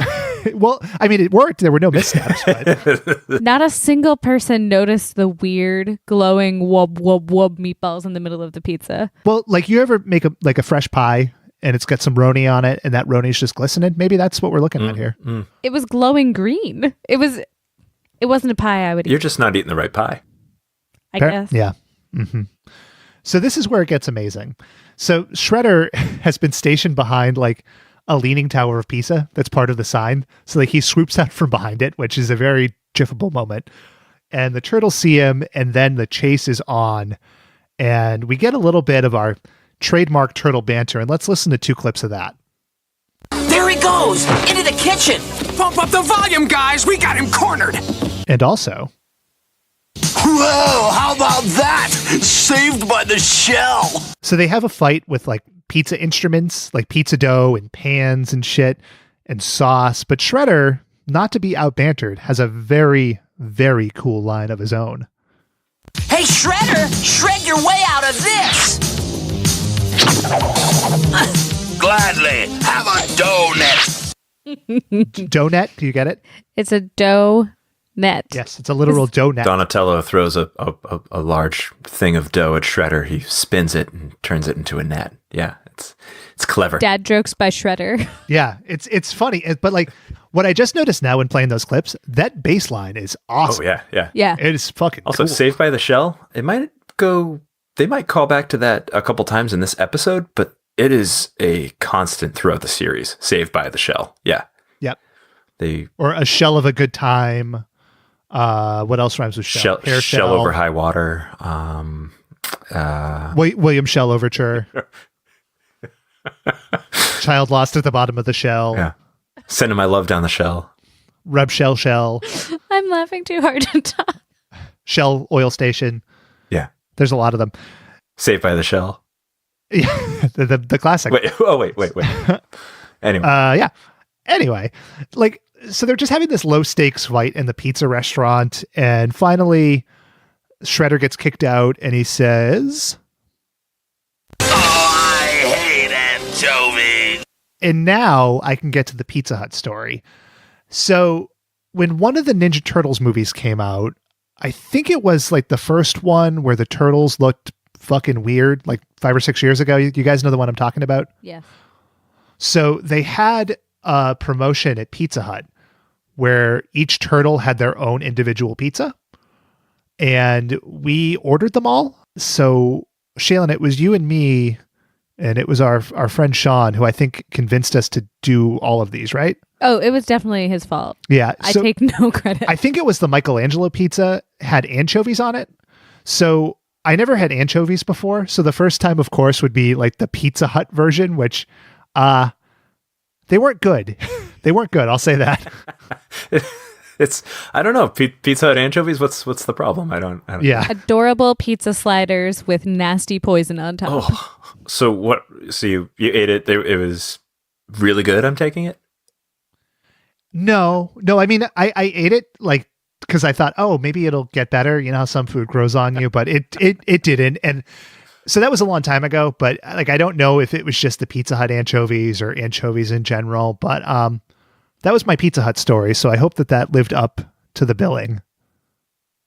well, I mean, it worked. There were no missteps. But. Not a single person noticed the weird glowing wub wub wub meatballs in the middle of the pizza. Well, like you ever make a fresh pie and it's got some roni on it and that roni's just glistening? Maybe that's what we're looking at here. It was glowing green. It wasn't a pie I would eat. You're just not eating the right pie. I guess. Yeah. Mm-hmm. So this is where it gets amazing. So Shredder has been stationed behind like a leaning tower of Pisa that's part of the sign. So like he swoops out from behind it, which is a very jiffable moment. And the turtles see him, and then the chase is on. And we get a little bit of our trademark turtle banter. And let's listen to 2 clips of that. There he goes! Into the kitchen! Pump up the volume, guys! We got him cornered! And also... Whoa, how about that? Saved by the shell! So they have a fight with like pizza instruments, like pizza dough and pans and shit and sauce. But Shredder, not to be out-bantered, has a very, very cool line of his own. Hey, Shredder! Shred your way out of this! Gladly. Have a donut. Donut, do you get it? It's a dough net. Yes, it's a literal dough net. Donatello throws a large thing of dough at Shredder. He spins it and turns it into a net. Yeah, it's clever. Dad jokes by Shredder. Yeah, it's funny. But like what I just noticed now when playing those clips, that bass line is awesome. Oh, yeah. Yeah. It is fucking Also, cool. Saved by the Shell, they might call back to that a couple times in this episode, but it is a constant throughout the series. Saved by the Shell. Yeah. Yep. They Or A Shell of a Good Time. What else rhymes with shell? Hair Shell over high water. William Shell Overture. Child Lost at the Bottom of the Shell. Yeah. Sending my love down the shell. Rub Shell Shell. I'm laughing too hard to talk. Shell Oil Station. Yeah. There's a lot of them. Saved by the Shell. Yeah, the classic. Wait. Anyway. Yeah. Anyway, like, so they're just having this low stakes fight in the pizza restaurant, and finally Shredder gets kicked out, and he says, Oh, I hate anchovies. and now I can get to the Pizza Hut story. So when one of the Ninja Turtles movies came out, I think it was like the first one where the turtles looked fucking weird, like 5 or 6 years ago. You guys know the one I'm talking about? Yeah. So they had a promotion at Pizza Hut where each turtle had their own individual pizza, and we ordered them all. So Shaylin, it was you and me, and it was our friend Sean who I think convinced us to do all of these, right? Oh, it was definitely his fault. Yeah. I take no credit. I think it was the Michelangelo pizza had anchovies on it. So I never had anchovies before. So the first time, of course, would be like the Pizza Hut version, which they weren't good. They weren't good. I'll say that. I don't know. Pizza Hut anchovies. What's the problem? I don't. Yeah. Adorable pizza sliders with nasty poison on top. Oh, so what? So you ate it. It was really good. I'm taking it. No. I mean, I ate it like because I thought, oh, maybe it'll get better. You know how some food grows on you, but it didn't. And so that was a long time ago. But like, I don't know if it was just the Pizza Hut anchovies or anchovies in general. But that was my Pizza Hut story. So I hope that lived up to the billing.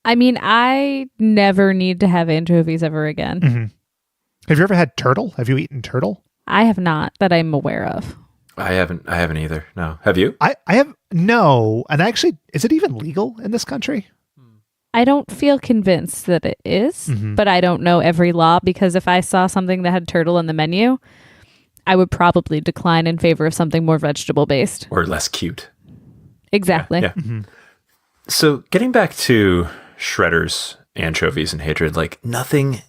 I mean, I never need to have anchovies ever again. Mm-hmm. Have you ever had turtle? Have you eaten turtle? I have not, that I'm aware of. I haven't either. No. Have you? I have no. And actually, is it even legal in this country? I don't feel convinced that it is, but I don't know every law, because if I saw something that had turtle on the menu, I would probably decline in favor of something more vegetable based Or less cute. Exactly. Yeah. Mm-hmm. So getting back to Shredder's anchovies and hatred, like nothing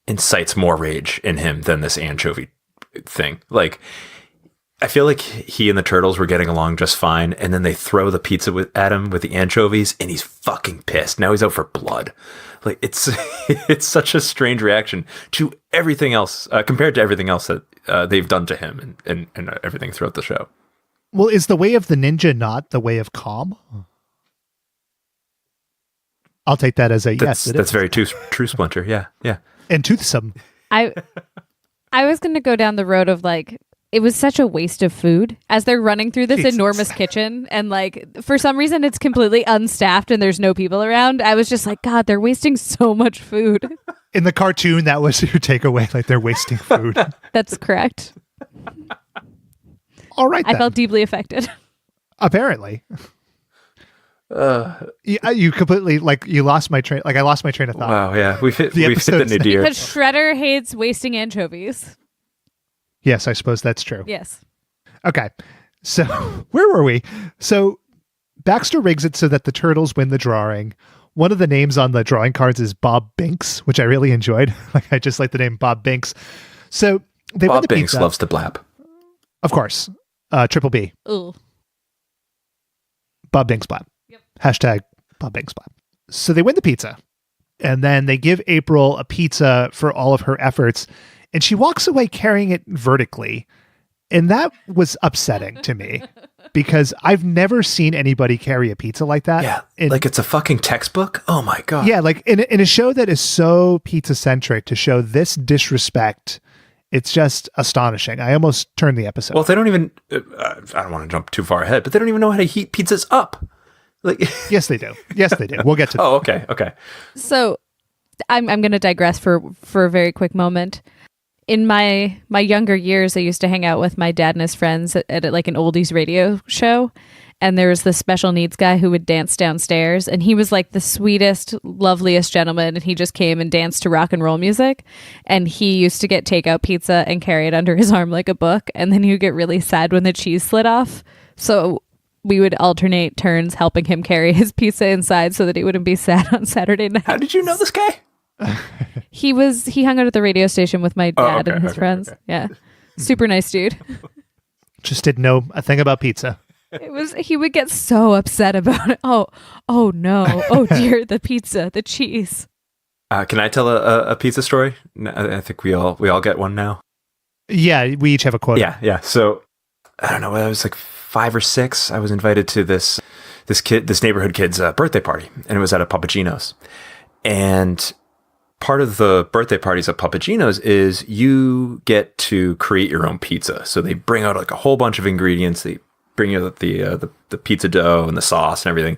incites more rage in him than this anchovy thing. Like, I feel like he and the turtles were getting along just fine, and then they throw the pizza at him with the anchovies, and he's fucking pissed. Now he's out for blood. Like, it's it's such a strange reaction to everything else, compared to everything else that they've done to him and everything throughout the show. Well, is the way of the ninja not the way of calm? I'll take that as yes. That's very true, Splinter. Yeah. And toothsome. I was going to go down the road of like, it was such a waste of food as they're running through this enormous kitchen, and like for some reason it's completely unstaffed and there's no people around. I was just like, God, they're wasting so much food. In the cartoon, that was your takeaway, like they're wasting food. That's correct. All right, I felt deeply affected. Apparently. You completely you lost my train. Like I lost my train of thought. Wow, yeah, we fit the nadir. Because Shredder hates wasting anchovies. Yes, I suppose that's true. Yes. Okay, so where were we? So Baxter rigs it so that the turtles win the drawing. One of the names on the drawing cards is Bob Binks, which I really enjoyed. Like I just like the name Bob Binks. So they win the Binks pizza. loves to blab. Of course, Triple B. Ooh. Bob Binks blab. Yep. Hashtag Bob Binks blab. So they win the pizza, and then they give April a pizza for all of her efforts, and she walks away carrying it vertically. And that was upsetting to me because I've never seen anybody carry a pizza like that. Yeah, like it's a fucking textbook. Oh my God. Yeah, like in a show that is so pizza centric, to show this disrespect, it's just astonishing. I almost turned the episode. Well, they don't even, I don't want to jump too far ahead, but they don't even know how to heat pizzas up. Like, Yes, they do. Yes, they do. We'll get to that. oh, okay, okay. So I'm going to digress for a very quick moment. In my younger years, I used to hang out with my dad and his friends at like an oldies radio show. And there was this special needs guy who would dance downstairs. And he was like the sweetest, loveliest gentleman. And he just came and danced to rock and roll music. And he used to get takeout pizza and carry it under his arm like a book. And then he would get really sad when the cheese slid off. So we would alternate turns helping him carry his pizza inside so that he wouldn't be sad on Saturday night. How did you know this guy? He hung out at the radio station with my dad and his friends. Okay. Yeah. Super nice dude. Just didn't know a thing about pizza. He would get so upset about it. Oh no. Oh dear, the pizza, the cheese. Can I tell a pizza story? I think we all get one now. Yeah, we each have a quote. Yeah. So I don't know. I was like 5 or 6. I was invited to this neighborhood kid's birthday party, and it was at a Papagino's. And part of the birthday parties at Papagino's is you get to create your own pizza. So they bring out like a whole bunch of ingredients. They bring you the pizza dough and the sauce and everything,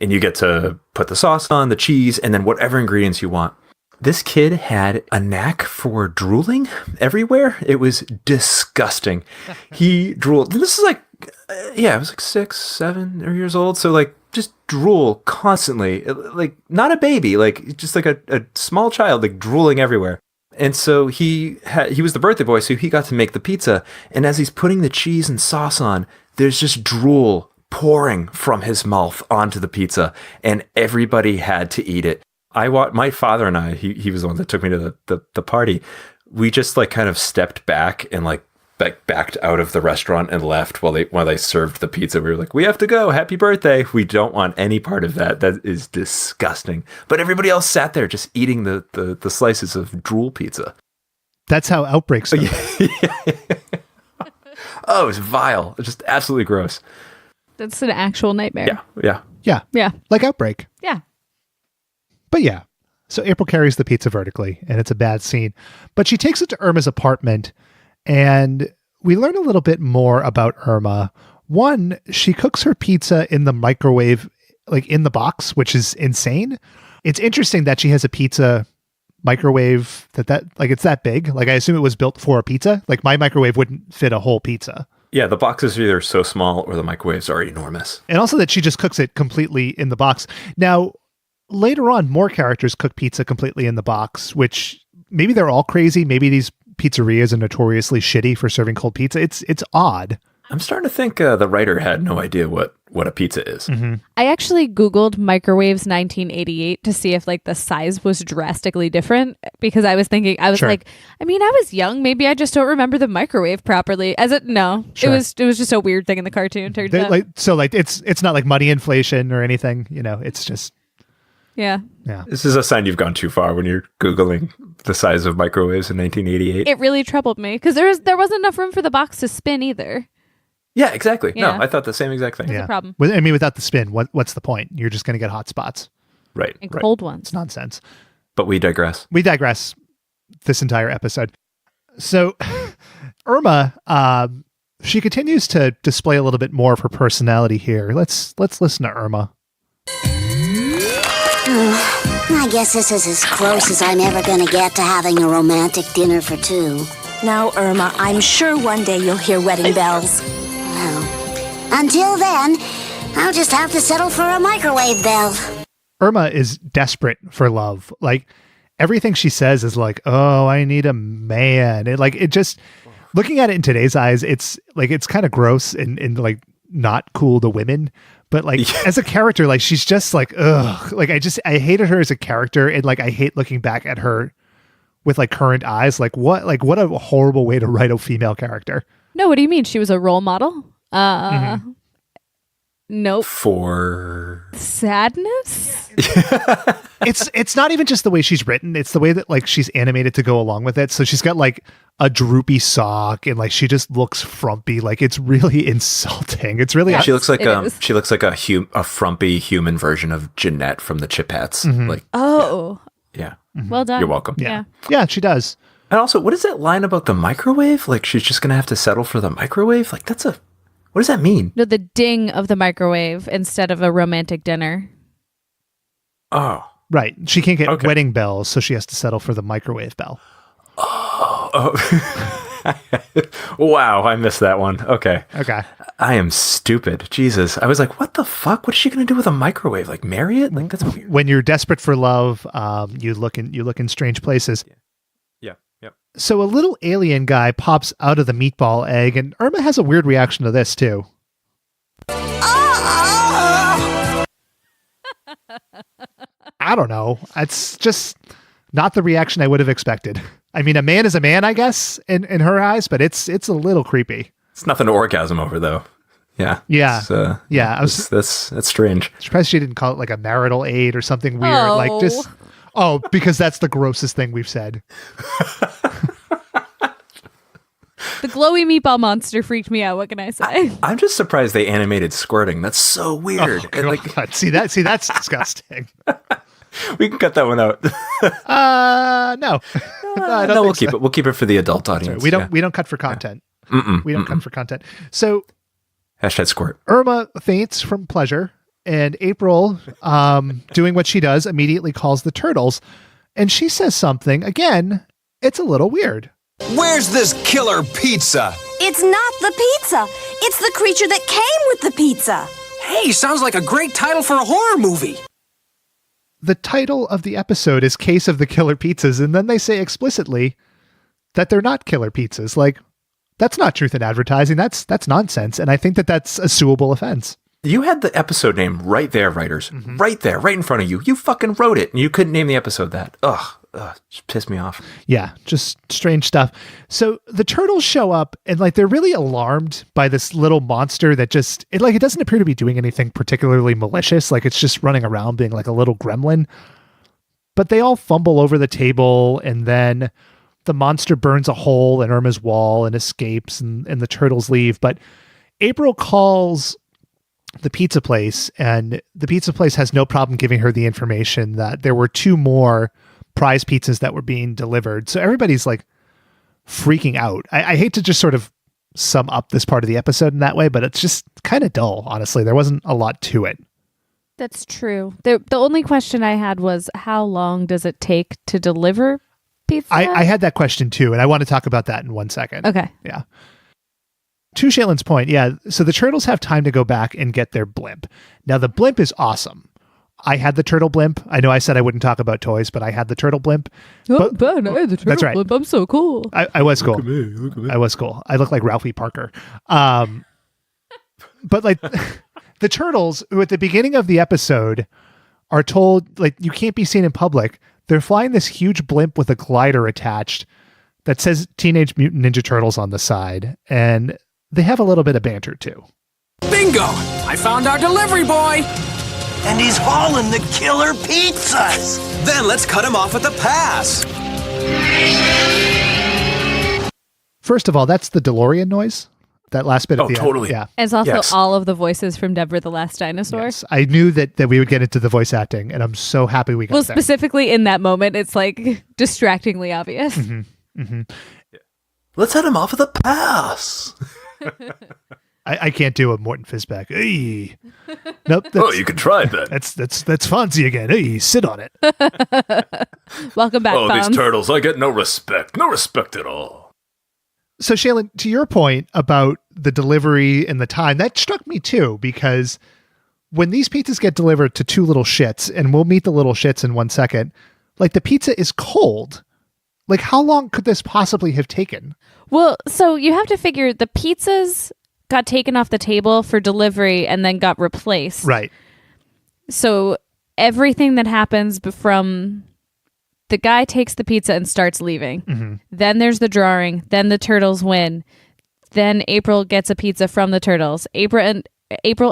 and you get to put the sauce on, the cheese, and then whatever ingredients you want. This kid had a knack for drooling everywhere. It was disgusting. He drooled. This is like, I was like 6, 7 years old. So like just drool constantly, like not a baby, like just like a small child, like drooling everywhere. And so he was the birthday boy, so he got to make the pizza. And as he's putting the cheese and sauce on, there's just drool pouring from his mouth onto the pizza, and everybody had to eat it. My father and I, he was the one that took me to the party. We just like kind of stepped back and like backed out of the restaurant and left while they served the pizza. We were like, we have to go. Happy birthday. We don't want any part of that. That is disgusting. But everybody else sat there just eating the slices of drool pizza. That's how outbreaks start. Oh, it was vile. It's just absolutely gross. That's an actual nightmare. Yeah. Like Outbreak. Yeah. But yeah. So April carries the pizza vertically, and it's a bad scene. But she takes it to Irma's apartment, and we learn a little bit more about Irma. One, she cooks her pizza in the microwave, like in the box, which is insane. It's interesting that she has a pizza microwave that like it's that big. Like I assume it was built for a pizza. Like my microwave wouldn't fit a whole pizza. Yeah, the boxes are either so small or the microwaves are enormous. And also that she just cooks it completely in the box. Now, later on, more characters cook pizza completely in the box, which maybe they're all crazy. Maybe these pizzerias are notoriously shitty for serving cold pizza. It's odd. I'm starting to think the writer had no idea what a pizza is. Mm-hmm. I actually Googled microwaves 1988 to see if like the size was drastically different, because I was thinking, like, I mean, I was young. Maybe I just don't remember the microwave properly. It was just a weird thing in the cartoon. Turned out. It's not like money inflation or anything. You know, it's just. Yeah. This is a sign you've gone too far when you're Googling the size of microwaves in 1988. It really troubled me because there wasn't enough room for the box to spin either. Yeah, exactly. Yeah. No, I thought the same exact thing. That's a problem. I mean, without the spin, what's the point? You're just going to get hot spots. Right. And cold ones. It's nonsense. But we digress. We digress this entire episode. So Irma, she continues to display a little bit more of her personality here. Let's listen to Irma. I guess this is as close as I'm ever going to get to having a romantic dinner for two. Now, Irma, I'm sure one day you'll hear wedding bells. Well, until then, I'll just have to settle for a microwave bell. Irma is desperate for love. Like, everything she says is like, oh, I need a man. Looking at it in today's eyes, it's kind of gross and like not cool to women. But like as a character, like she's just like, ugh. Like I hated her as a character, and like I hate looking back at her with like current eyes. Like what a horrible way to write a female character. No, what do you mean? She was a role model? Nope. For sadness? It's not even just the way she's written, it's the way that like she's animated to go along with it. So she's got like a droopy sock, and like she just looks frumpy. Like it's really insulting. It's really she looks like a frumpy human version of Jeanette from the Chipettes. Mm-hmm. Like yeah. Well done. You're welcome. Yeah, she does. And also, what is that line about the microwave? Like she's just gonna have to settle for the microwave? Like that's a What does that mean? No, the ding of the microwave instead of a romantic dinner. Oh. Right. She can't get Okay. wedding bells, so she has to settle for the microwave bell. Oh. Wow, I missed that one. Okay. Okay. I am stupid. Jesus. I was like, what the fuck? What is she going to do with a microwave? Like marry it? Like that's weird. When you're desperate for love, you look in strange places. Yeah. Yep. So a little alien guy pops out of the meatball egg, and Irma has a weird reaction to this too. I don't know. It's just not the reaction I would have expected. I mean, a man is a man, I guess, in her eyes, but it's a little creepy. It's nothing to orgasm over, though. Yeah. Yeah. It's, Yeah. I was that's strange. surprised she didn't call it like a marital aid or something weird. Oh. Like just, because that's the grossest thing we've said. The glowy meatball monster freaked me out. What can I say? I'm just surprised they animated squirting. That's so weird. Oh, And, like, God. See, that's disgusting. we can cut that one out. No. I don't No, we'll think keep so. it. We'll keep it for the adult audience. We don't Yeah. we don't cut for content. Mm-mm, We don't cut for content. So Hashtag squirt. Irma faints from pleasure, and April, doing what she does, immediately calls the turtles, and she says something. Again, it's a little weird. Where's this killer pizza? It's not the pizza. It's the creature that came with the pizza. Hey, sounds like a great title for a horror movie. The title of the episode is Case of the Killer Pizzas, and then they say explicitly that they're not killer pizzas. Like, that's not truth in advertising. That's nonsense, and I think that that's a suable offense. You had the episode name right there, writers. Mm-hmm. Right there, right in front of you. You fucking wrote it, and you couldn't name the episode that. Ugh, just pissed me off. Yeah, just strange stuff. So the turtles show up, and like they're really alarmed by this little monster that just it doesn't appear to be doing anything particularly malicious. Like it's just running around being like a little gremlin. But they all fumble over the table, and then the monster burns a hole in Irma's wall and escapes, and the turtles leave. But April calls the pizza place, and the pizza place has no problem giving her the information that there were 2 more prize pizzas that were being delivered. So everybody's like freaking out. I hate to just sort of sum up this part of the episode in that way, but it's just kind of dull, honestly. There wasn't a lot to it. That's true. The only question I had was, how long does it take to deliver pizza? I had that question too, and I want to talk about that in 1 second. Okay. Yeah. To Shaylin's point, yeah, so the turtles have time to go back and get their blimp. Now, the blimp is awesome. I had the turtle blimp. I know I said I wouldn't talk about toys, but I had the turtle blimp. Oh, Ben, I had the turtle that's right. blimp. I'm so cool. I was cool. Look at me. I was cool. I look like Ralphie Parker. But like the turtles, who at the beginning of the episode are told like you can't be seen in public, they're flying this huge blimp with a glider attached that says Teenage Mutant Ninja Turtles on the side, and they have a little bit of banter too. Bingo! I found our delivery boy! And he's hauling the killer pizzas. Then let's cut him off at the pass. First of all, that's the DeLorean noise. That last bit at the totally. end. Yeah. It's also Yes. all of the voices from Deborah the Last Dinosaur. Yes. I knew that we would get into the voice acting, and I'm so happy we got Well, there. specifically in that moment, it's like distractingly obvious. Let's head him off at the pass. I can't do a Morton Fizback. Hey. Nope. That's, Oh, you can try that. that's Fonzie again. Hey, sit on it. Welcome back, Fonz. turtles, I get no respect. No respect at all. So, Shaylin, to your point about the delivery and the time, that struck me too, because when these pizzas get delivered to 2 little shits, and we'll meet the little shits in 1 second, like the pizza is cold. Like, how long could this possibly have taken? Well, so you have to figure the pizzas got taken off the table for delivery and then got replaced. Right. So everything that happens from the guy takes the pizza and starts leaving. Then there's the drawing. Then the turtles win. Then April gets a pizza from the turtles. April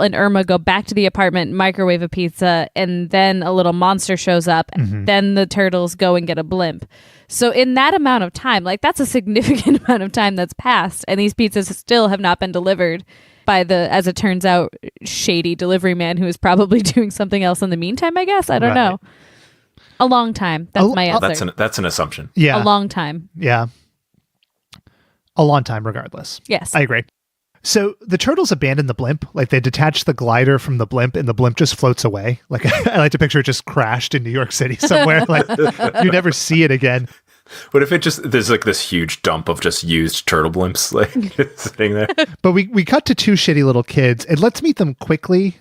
and Irma go back to the apartment, microwave a pizza, and then a little monster shows up. Then the turtles go and get a blimp. So in that amount of time, like that's a significant amount of time that's passed, and these pizzas still have not been delivered by the, as it turns out, shady delivery man who is probably doing something else in the meantime, I guess. I don't know. A long time. That's my answer. That's an assumption. Yeah. A long time. Yeah. A long time, regardless. Yes. I agree. So the turtles abandon the blimp, like they detach the glider from the blimp and the blimp just floats away. Like I like to picture it just crashed in New York City somewhere. Like you never see it again. What if there's like this huge dump of just used turtle blimps like sitting there? But we cut to two shitty little kids and let's meet them quickly.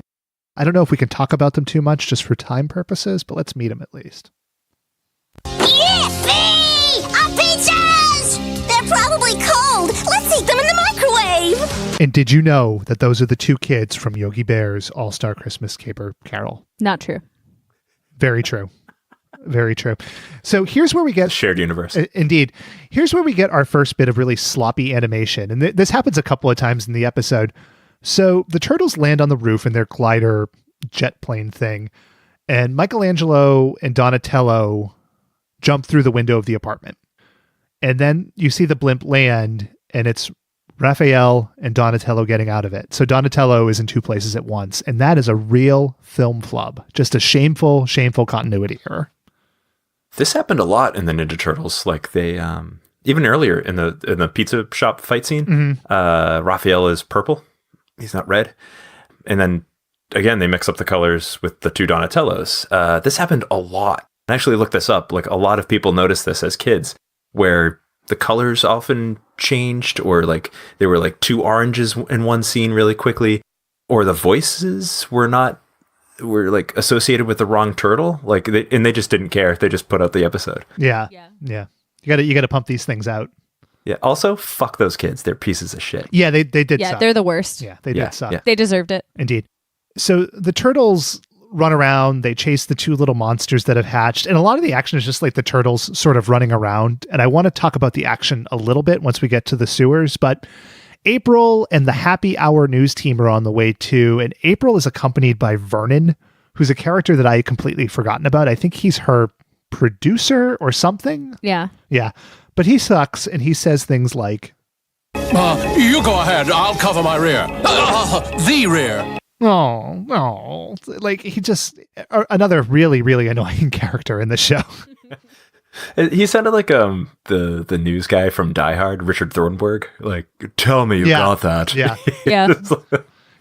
I don't know if we can talk about them too much just for time purposes, but let's meet them at least. Yippee! Our pizzas! They're probably cold. Let's eat them in the microwave. And did you know that those are the two kids from Yogi Bear's All-Star Christmas Caper Carol? Not true. Very true. Very true. So here's where we get... Shared universe. Indeed. Here's where we get our first bit of really sloppy animation. And this happens a couple of times in the episode. So the turtles land on the roof in their glider jet plane thing. And Michelangelo and Donatello jump through the window of the apartment. And then you see the blimp land and it's Raphael and Donatello getting out of it. So Donatello is in two places at once. And that is a real film flub. Just a shameful, shameful continuity error. This happened a lot in the Ninja Turtles. Like they, even earlier in the pizza shop fight scene, Raphael is purple. He's not red. And then again, they mix up the colors with the two Donatellos. This happened a lot. I actually looked this up. Like a lot of people noticed this as kids, where the colors often changed, or like there were like two oranges in one scene really quickly, or the voices were like associated with the wrong turtle. Like they just didn't care. They just put out the episode. Yeah. You gotta pump these things out. Yeah. Also, fuck those kids. They're pieces of shit. Yeah, they did. Yeah, suck. they're the worst. Yeah, they did suck. Yeah. They deserved it. Indeed. So the turtles run around, they chase the two little monsters that have hatched, and a lot of the action is just like the turtles sort of running around. And I want to talk about the action a little bit once we get to the sewers, but April and the Happy Hour news team are on the way too, and April is accompanied by Vernon, who's a character that I had completely forgotten about. I think he's her producer or something. Yeah. Yeah. But he sucks, and he says things like, You go ahead. I'll cover my rear. The rear. oh, like he just, another really, really annoying character in the show. He sounded like the news guy from Die Hard, Richard Thornburg. Like, tell me you got that. Yeah. Yeah.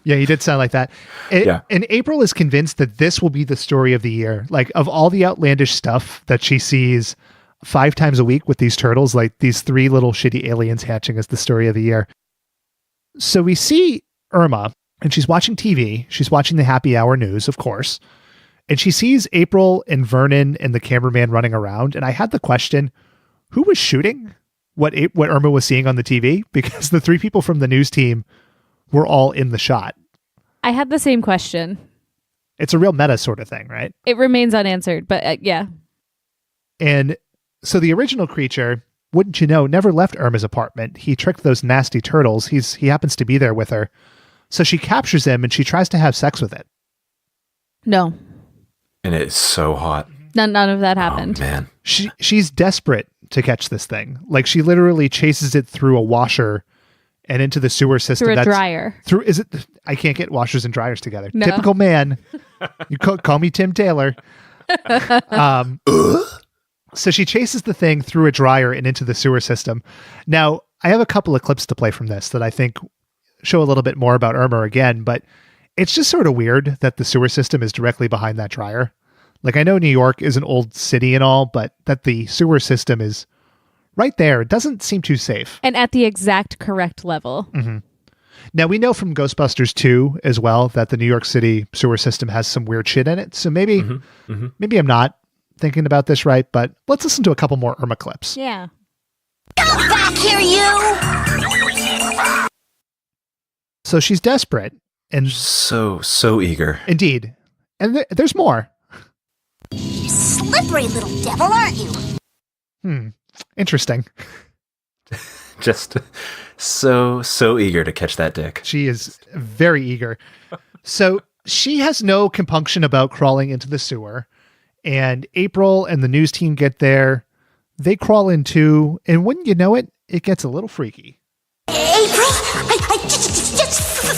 Yeah, he did sound like that. And April is convinced that this will be the story of the year. Like, of all the outlandish stuff that she sees 5 times a week with these turtles, like these 3 little shitty aliens hatching as the story of the year. So we see Irma, and she's watching TV. She's watching the Happy Hour news, of course. And she sees April and Vernon and the cameraman running around. And I had the question, who was shooting what Irma was seeing on the TV? Because the 3 people from the news team were all in the shot. I had the same question. It's a real meta sort of thing, right? It remains unanswered, but yeah. And so the original creature, wouldn't you know, never left Irma's apartment. He tricked those nasty turtles. He happens to be there with her. So she captures him and she tries to have sex with it. No. And it's so hot. None of that happened. Oh, man. She's desperate to catch this thing. Like, she literally chases it through a washer and into the sewer system. Through a dryer. I can't get washers and dryers together. No. Typical man. You call me Tim Taylor. So she chases the thing through a dryer and into the sewer system. Now, I have a couple of clips to play from this that I think show a little bit more about Irma again, but it's just sort of weird that the sewer system is directly behind that dryer. Like, I know New York is an old city and all, but that the sewer system is right there. It doesn't seem too safe. And at the exact correct level. Mm-hmm. Now, we know from Ghostbusters 2 as well that the New York City sewer system has some weird shit in it. So maybe I'm not thinking about this right, but let's listen to a couple more Irma clips. Yeah. Come back here, you! So she's desperate and so eager. Indeed. And there's more. You slippery little devil, aren't you? Interesting. Just so eager to catch that dick. She is very eager. So she has no compunction about crawling into the sewer, and April and the news team get there. They crawl in too, and wouldn't you know it, it gets a little freaky. April, I just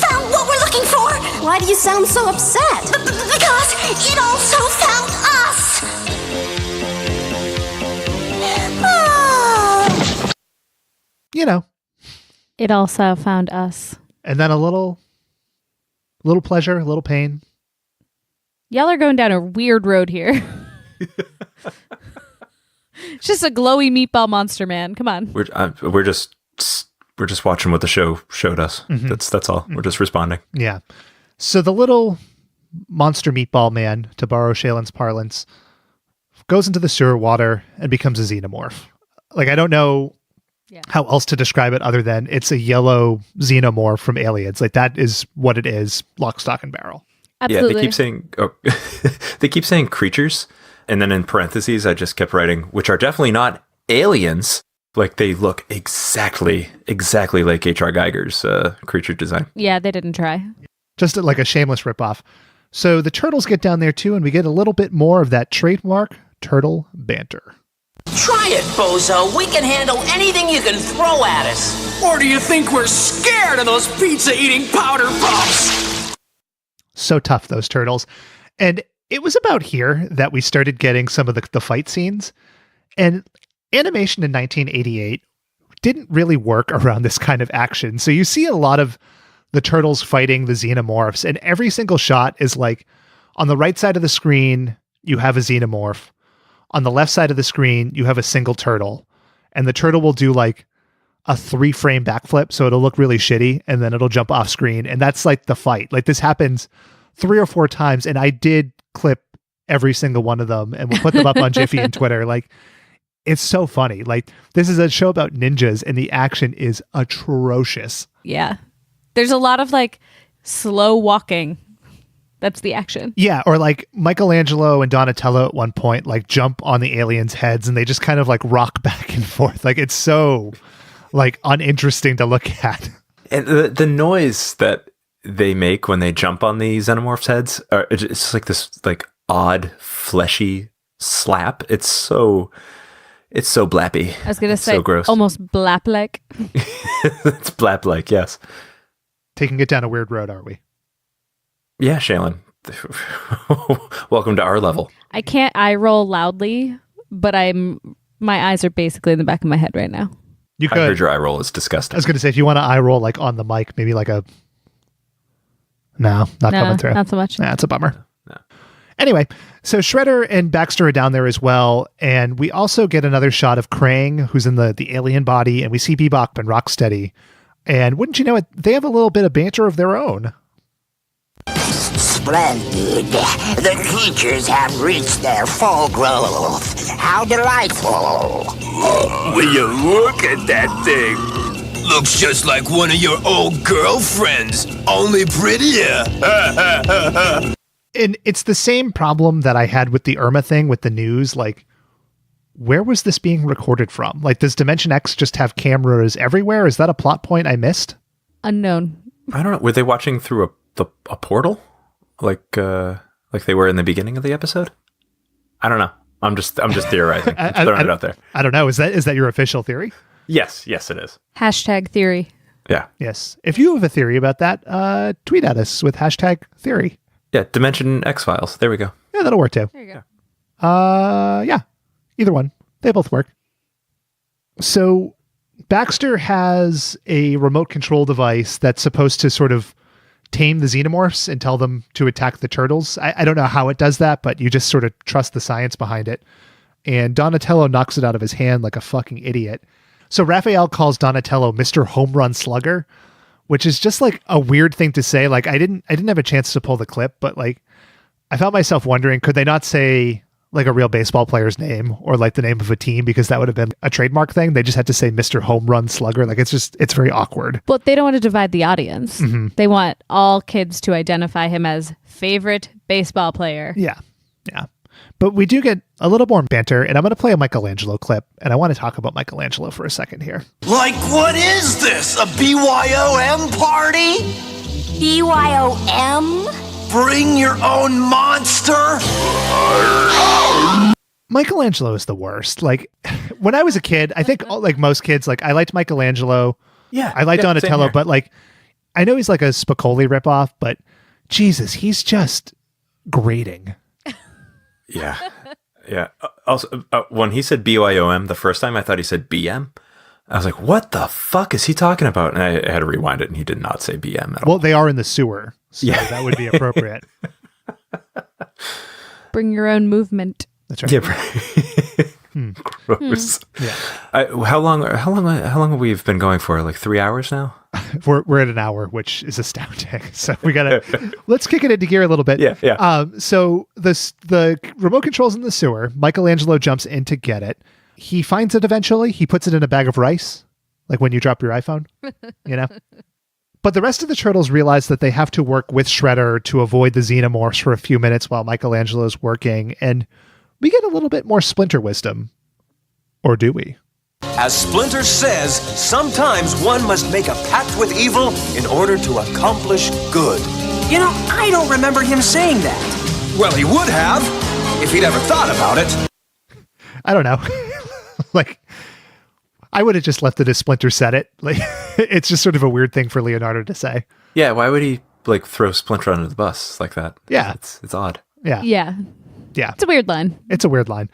found what we're looking for. Why do you sound so upset? Because it also found us. Oh. You know. It also found us. And then a little pleasure, a little pain. Y'all are going down a weird road here. It's just a glowy meatball monster man. Come on. We're just watching what the show showed us. Mm-hmm. That's all. We're just responding. Yeah. So the little monster meatball man, to borrow Shaylin's parlance, goes into the sewer water and becomes a xenomorph. Like, I don't know how else to describe it other than it's a yellow xenomorph from Aliens. Like, that is what it is, lock, stock, and barrel. Absolutely. Yeah, they keep saying creatures, and then in parentheses, I just kept writing, which are definitely not aliens. Like, they look exactly like H.R. Geiger's creature design. Yeah, they didn't try. Just like a shameless ripoff. So the turtles get down there too, and we get a little bit more of that trademark turtle banter. Try it, bozo. We can handle anything you can throw at us. Or do you think we're scared of those pizza-eating powder puffs? So tough, those turtles. And it was about here that we started getting some of the fight scenes. And animation in 1988 didn't really work around this kind of action. So you see a lot of the turtles fighting the xenomorphs, and every single shot is like, on the right side of the screen, you have a xenomorph. On the left side of the screen, you have a single turtle. And the turtle will do like a 3-frame backflip, so it'll look really shitty, and then it'll jump off screen. And that's like the fight. Like, this happens 3 or 4 times, and I did clip every single one of them, and we'll put them up on Jiffy and Twitter. Like, it's so funny. Like, this is a show about ninjas, and the action is atrocious. Yeah. There's a lot of like slow walking. That's the action. Yeah, or like Michelangelo and Donatello at one point like jump on the aliens' heads and they just kind of like rock back and forth. Like, it's so like uninteresting to look at. And the noise that they make when they jump on the xenomorphs' heads, it's like this like odd fleshy slap. It's so blappy. I was gonna say so gross. Almost blap like. It's blap like, yes. Taking it down a weird road, are we? Yeah, Shaylin. Welcome to our level. I can't eye roll loudly, but my eyes are basically in the back of my head right now. You could. I heard your eye roll is disgusting. I was going to say, if you want to eye roll like on the mic, maybe like a... No, not coming through. Not so much. Nah, it's a bummer. No. Anyway, so Shredder and Baxter are down there as well, and we also get another shot of Krang, who's in the alien body, and we see Bebop and Rocksteady. And wouldn't you know it, they have a little bit of banter of their own. Splendid. The creatures have reached their full growth. How delightful. Will you look at that thing? Looks just like one of your old girlfriends, only prettier. And it's the same problem that I had with the Irma thing with the news. Like, where was this being recorded from? Like, does Dimension X just have cameras everywhere? Is that a plot point I missed? Unknown. I don't know. Were they watching through a portal? Like they were in the beginning of the episode? I don't know. I'm just theorizing. I'm just throwing it out there. I don't know. Is that your official theory? Yes, it is. Hashtag theory. Yeah. Yes. If you have a theory about that, tweet at us with hashtag theory. Yeah, Dimension X-Files. There we go. Yeah, that'll work too. There you go. Yeah. Either one. They both work. So Baxter has a remote control device that's supposed to sort of tame the xenomorphs and tell them to attack the turtles. I don't know how it does that, but you just sort of trust the science behind it. And Donatello knocks it out of his hand like a fucking idiot. So Raphael calls Donatello Mr. Home Run Slugger, which is just like a weird thing to say. Like, I didn't have a chance to pull the clip, but like I found myself wondering, could they not say like a real baseball player's name or like the name of a team, because that would have been a trademark thing? They just had to say Mr. Home Run Slugger. Like, it's very awkward. But they don't want to divide the audience. Mm-hmm. They want all kids to identify him as favorite baseball player. Yeah. But we do get a little more banter, and I'm going to play a Michelangelo clip, and I want to talk about Michelangelo for a second here. Like, what is this? A BYOM party? BYOM? Bring your own monster? Michelangelo is the worst. Like, when I was a kid, I think like most kids, like I liked Michelangelo. Yeah. I liked yeah, Donatello, but like, I know he's like a Spicoli ripoff, but Jesus, he's just grating. Yeah. Also, when he said BYOM the first time, I thought he said BM. I was like, what the fuck is he talking about? And I had to rewind it, and he did not say BM at all. Well, they are in the sewer, so that would be appropriate. Bring your own movement. That's right. Yeah, gross. Yeah. How long have we been going for? Like 3 hours now? We're at an hour, which is astounding. So we gotta let's kick it into gear a little bit. Yeah. So the remote control's in the sewer. Michelangelo jumps in to get it. He finds it eventually. He puts it in a bag of rice, like when you drop your iPhone, you know. But the rest of the turtles realize that they have to work with Shredder to avoid the xenomorphs for a few minutes while Michelangelo's working, and we get a little bit more Splinter wisdom. Or do we? As Splinter says, sometimes one must make a pact with evil in order to accomplish good. You know, I don't remember him saying that. Well, he would have, if he'd ever thought about it. I don't know. Like, I would have just left it as Splinter said it. Like, it's just sort of a weird thing for Leonardo to say. Yeah, why would he like throw Splinter under the bus like that? Yeah. It's odd. Yeah. Yeah. Yeah. It's a weird line. It's a weird line.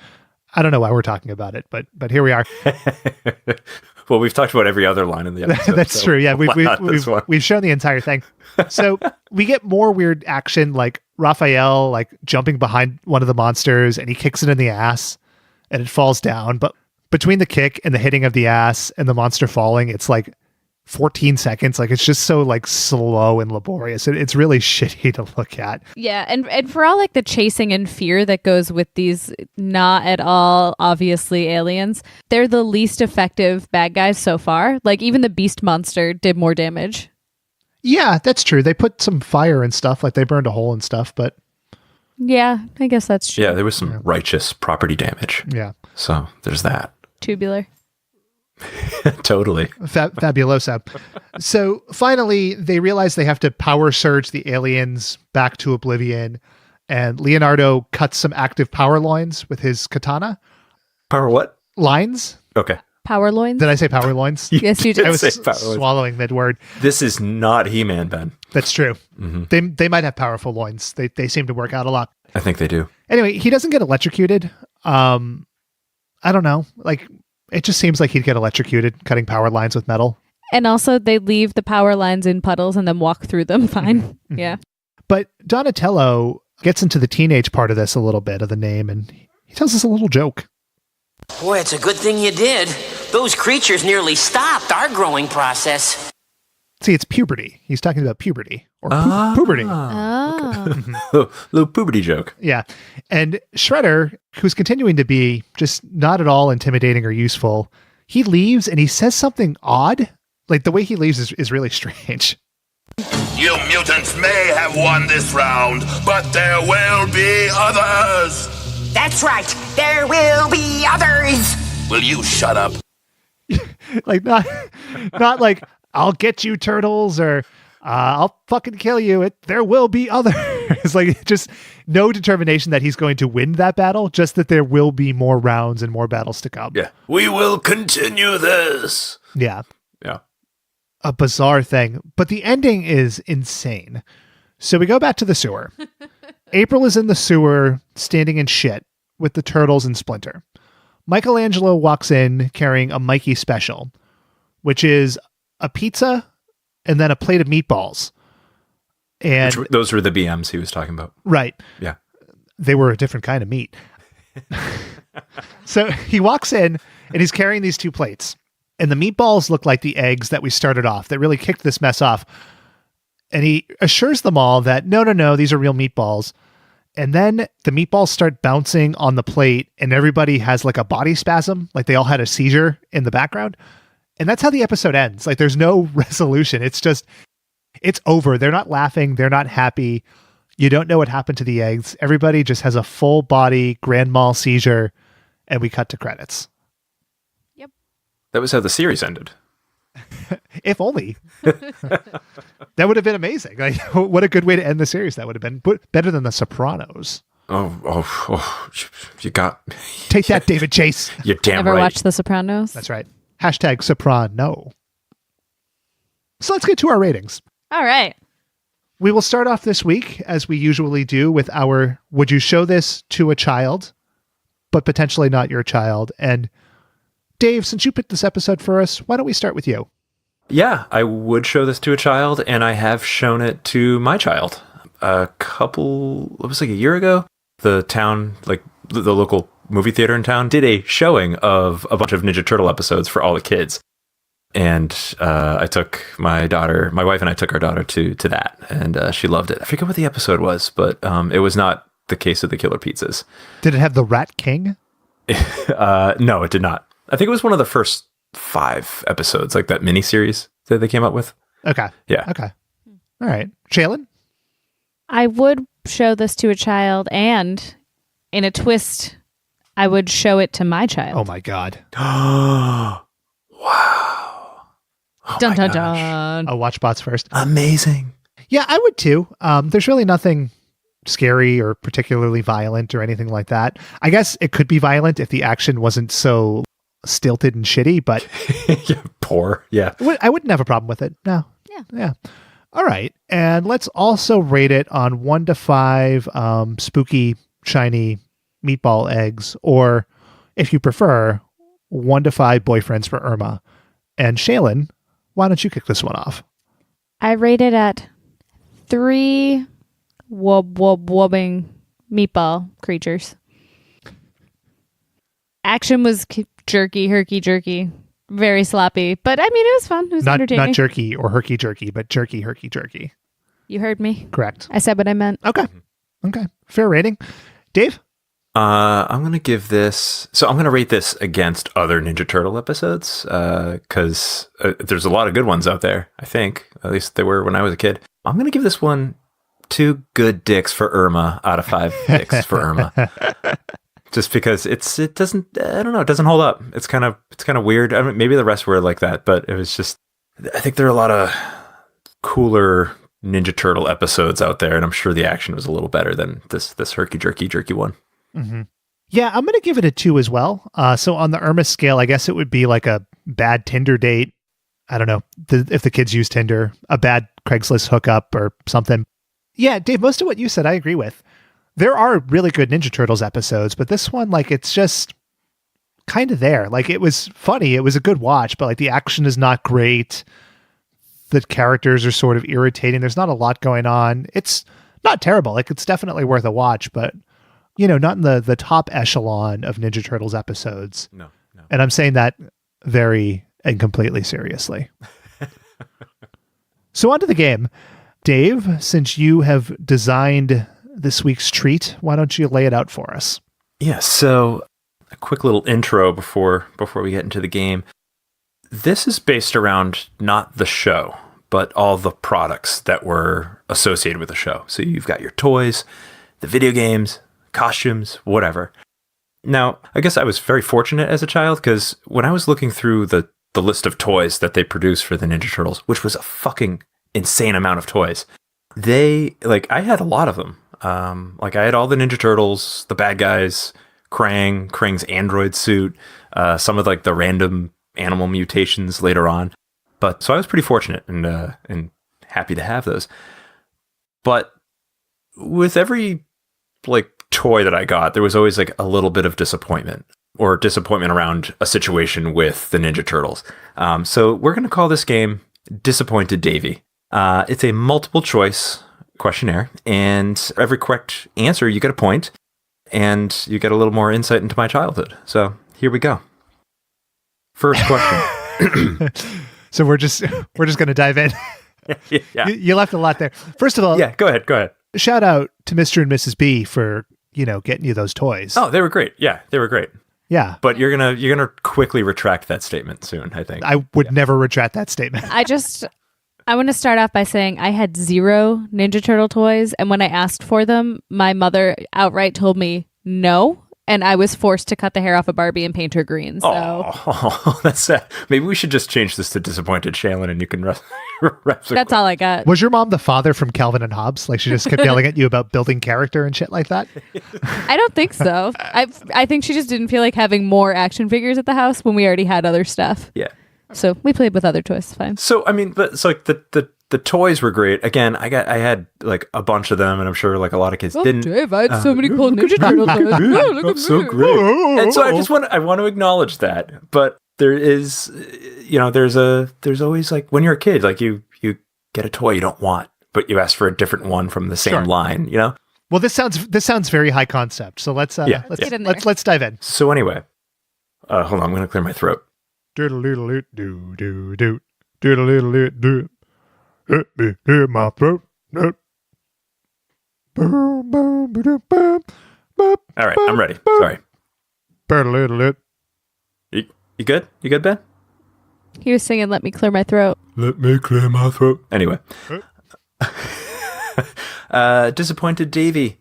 I don't know why we're talking about it, but here we are. Well, we've talked about every other line in the episode. That's true. Yeah, we've shown the entire thing. So we get more weird action, like Raphael like jumping behind one of the monsters, and he kicks it in the ass, and it falls down. But between the kick and the hitting of the ass and the monster falling, it's like 14 seconds. Like, it's just so like slow and laborious. It's really shitty to look at. Yeah, and for all like the chasing and fear that goes with these not at all obviously aliens, they're the least effective bad guys so far. Like, even the beast monster did more damage. Yeah, that's true. They put some fire and stuff, like they burned a hole and stuff, but yeah, I guess that's true. Yeah, there was some righteous property damage. Yeah. So there's that. Tubular. Totally. Fabuloso. So finally, they realize they have to power surge the aliens back to oblivion, and Leonardo cuts some active power lines with his katana. Power what? Lines? Okay. Power loins? Did I say power loins? Yes, you did. I was swallowing mid-word. This is not He-Man, Ben. That's true. Mm-hmm. They might have powerful loins. They seem to work out a lot. I think they do. Anyway, he doesn't get electrocuted. I don't know. Like, it just seems like he'd get electrocuted cutting power lines with metal. And also, they leave the power lines in puddles and then walk through them fine. Mm-hmm. Yeah. But Donatello gets into the teenage part of this a little bit of the name, and he tells us a little joke. Boy, it's a good thing you did. Those creatures nearly stopped our growing process. See, it's puberty. He's talking about puberty or puberty. Little puberty joke. Yeah. And Shredder, who's continuing to be just not at all intimidating or useful, he leaves and he says something odd. Like, the way he leaves is really strange. You mutants may have won this round, but there will be others. That's right. There will be others. Will you shut up? Like, not like, I'll get you, turtles, or I'll fucking kill you. There will be others. It's like, just no determination that he's going to win that battle, just that there will be more rounds and more battles to come. Yeah. We will continue this. Yeah. Yeah. A bizarre thing. But the ending is insane. So we go back to the sewer. April is in the sewer, standing in shit, with the turtles and Splinter. Michelangelo walks in carrying a Mikey special, which is a pizza and then a plate of meatballs. And those were the BMs he was talking about. Right. Yeah. They were a different kind of meat. So he walks in and he's carrying these two plates. And the meatballs look like the eggs that we started off that really kicked this mess off. And he assures them all that, no, these are real meatballs. And then the meatballs start bouncing on the plate and everybody has like a body spasm. Like, they all had a seizure in the background. And that's how the episode ends. Like, there's no resolution. It's just, it's over. They're not laughing. They're not happy. You don't know what happened to the eggs. Everybody just has a full body grand mal seizure, and we cut to credits. Yep. That was how the series ended. If only. That would have been amazing. Like, what a good way to end the series that would have been. Better than The Sopranos. Oh, you got... Take that, David Chase. You're damn Ever right. watched The Sopranos? That's right. Hashtag Soprano. So let's get to our ratings. All right. We will start off this week, as we usually do, with our would you show this to a child, but potentially not your child? And Dave, since you picked this episode for us, why don't we start with you? Yeah, I would show this to a child, and I have shown it to my child. It was like a year ago. The town, like the local movie theater in town, did a showing of a bunch of Ninja Turtle episodes for all the kids. And I took my wife and I took our daughter to that, and she loved it. I forget what the episode was, but it was not the Case of the Killer Pizzas. Did it have the Rat King? No, it did not. I think it was one of the first 5 episodes, like that miniseries that they came up with. Okay. Yeah. Okay. All right. Shaylin? I would show this to a child, and in a twist, I would show it to my child. Oh my God. Wow. Oh Dun, my dun, gosh. dun. I'll watch bots first. Amazing. Yeah, I would too. There's really nothing scary or particularly violent or anything like that. I guess it could be violent if the action wasn't so stilted and shitty, but Yeah, poor. Yeah. I wouldn't have a problem with it. No. Yeah. All right. And let's also rate it on 1 to 5 spooky, shiny meatball eggs, or if you prefer, 1 to 5 boyfriends for Irma. And Shaylin, why don't you kick this one off? I rate it at 3 wobbing meatball creatures. Action was jerky, herky-jerky, very sloppy, but I mean, it was fun. It was entertaining. Not jerky or herky-jerky, but jerky, herky-jerky. You heard me. Correct. I said what I meant. Okay. Fair rating. Dave? I'm going to give this... So I'm going to rate this against other Ninja Turtle episodes, because there's a lot of good ones out there, I think. At least they were when I was a kid. I'm going to give this one 2 good dicks for Irma out of 5 dicks for Irma. Just because it doesn't, I don't know, it doesn't hold up. It's kind of weird. I mean, maybe the rest were like that, but it was just, I think there are a lot of cooler Ninja Turtle episodes out there, and I'm sure the action was a little better than this herky-jerky one. Mm-hmm. Yeah, I'm going to give it a 2 as well. So on the Irma scale, I guess it would be like a bad Tinder date. I don't know if the kids use Tinder, a bad Craigslist hookup or something. Yeah, Dave, most of what you said, I agree with. There are really good Ninja Turtles episodes, but this one, like, it's just kind of there. Like, it was funny. It was a good watch, but like the action is not great. The characters are sort of irritating. There's not a lot going on. It's not terrible. Like, it's definitely worth a watch, but not in the top echelon of Ninja Turtles episodes. No. And I'm saying that very and completely seriously. So on to the game. Dave, since you have designed this week's treat, why don't you lay it out for us? Yeah, so a quick little intro before we get into the game. This is based around not the show, but all the products that were associated with the show. So you've got your toys, the video games, costumes, whatever. Now, I guess I was very fortunate as a child, because when I was looking through the list of toys that they produced for the Ninja Turtles, which was a fucking insane amount of toys, I had a lot of them. I had all the Ninja Turtles, the bad guys, Krang's android suit, some of like the random animal mutations later on. But so I was pretty fortunate and happy to have those. But with every toy that I got, there was always like a little bit of disappointment around a situation with the Ninja Turtles. So we're going to call this game Disappointed Davy. It's a multiple choice questionnaire, and every correct answer you get a point, and you get a little more insight into my childhood. So here we go. First question. So we're just going to dive in. Yeah. You left a lot there. First of all, yeah, go ahead. Shout out to Mr. and Mrs. B for getting you those toys. Oh, they were great. Yeah, they were great. Yeah, but you're gonna quickly retract that statement soon, I think. I would never retract that statement. I want to start off by saying I had 0 Ninja Turtle toys, and when I asked for them, my mother outright told me no, and I was forced to cut the hair off of Barbie and paint her green. So that's sad. Maybe we should just change this to Disappointed Shaylin, and you can That's all I got. Was your mom the father from Calvin and Hobbes? Like, she just kept yelling at you about building character and shit like that? I don't think so. I think she just didn't feel like having more action figures at the house when we already had other stuff. Yeah. So we played with other toys. Fine. So I mean, but it's like the toys were great. Again, I had like a bunch of them, and I'm sure like a lot of kids didn't. Dave, I had so many cool Ninja Turtle toys. Look at so great. And so I want to acknowledge that. But there is, there's always like when you're a kid, like you get a toy you don't want, but you ask for a different one from the same line, Well, this sounds very high concept. So let's dive in. So anyway, hold on, I'm going to clear my throat. Doodle-doodle-doot, doodle-doodle-doot, doodle-doodle-doot, my throat. All right, I'm ready. Sorry. You good? You good, Ben? He was singing "Let Me Clear My Throat." Let me clear my throat. Anyway. Disappointed Davy.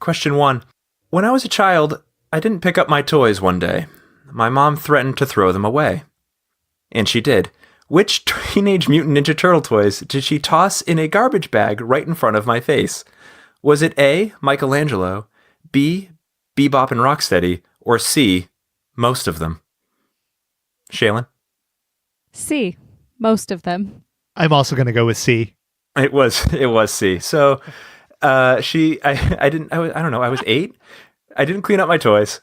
Question 1. When I was a child, I didn't pick up my toys one day. My mom threatened to throw them away. And she did. Which Teenage Mutant Ninja Turtle toys did she toss in a garbage bag right in front of my face? Was it A, Michelangelo, B, Bebop and Rocksteady, or C, most of them? Shaylin? C, most of them. I'm also going to go with C. It was C. So, I don't know. I was 8. I didn't clean up my toys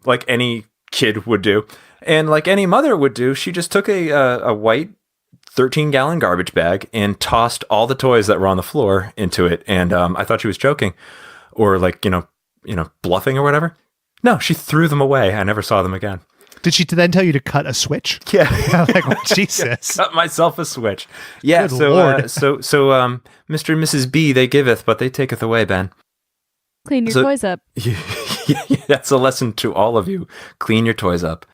like any kid would do. And like any mother would do, she just took a white 13-gallon garbage bag and tossed all the toys that were on the floor into it. And I thought she was joking or like, bluffing or whatever. No, she threw them away. I never saw them again. Did she then tell you to cut a switch? Yeah. Like, well, Jesus. Cut myself a switch. Yeah. Good so, Lord. so Mr. and Mrs. B, they giveth, but they taketh away, Ben. Clean your toys up. That's a lesson to all of you. Clean your toys up.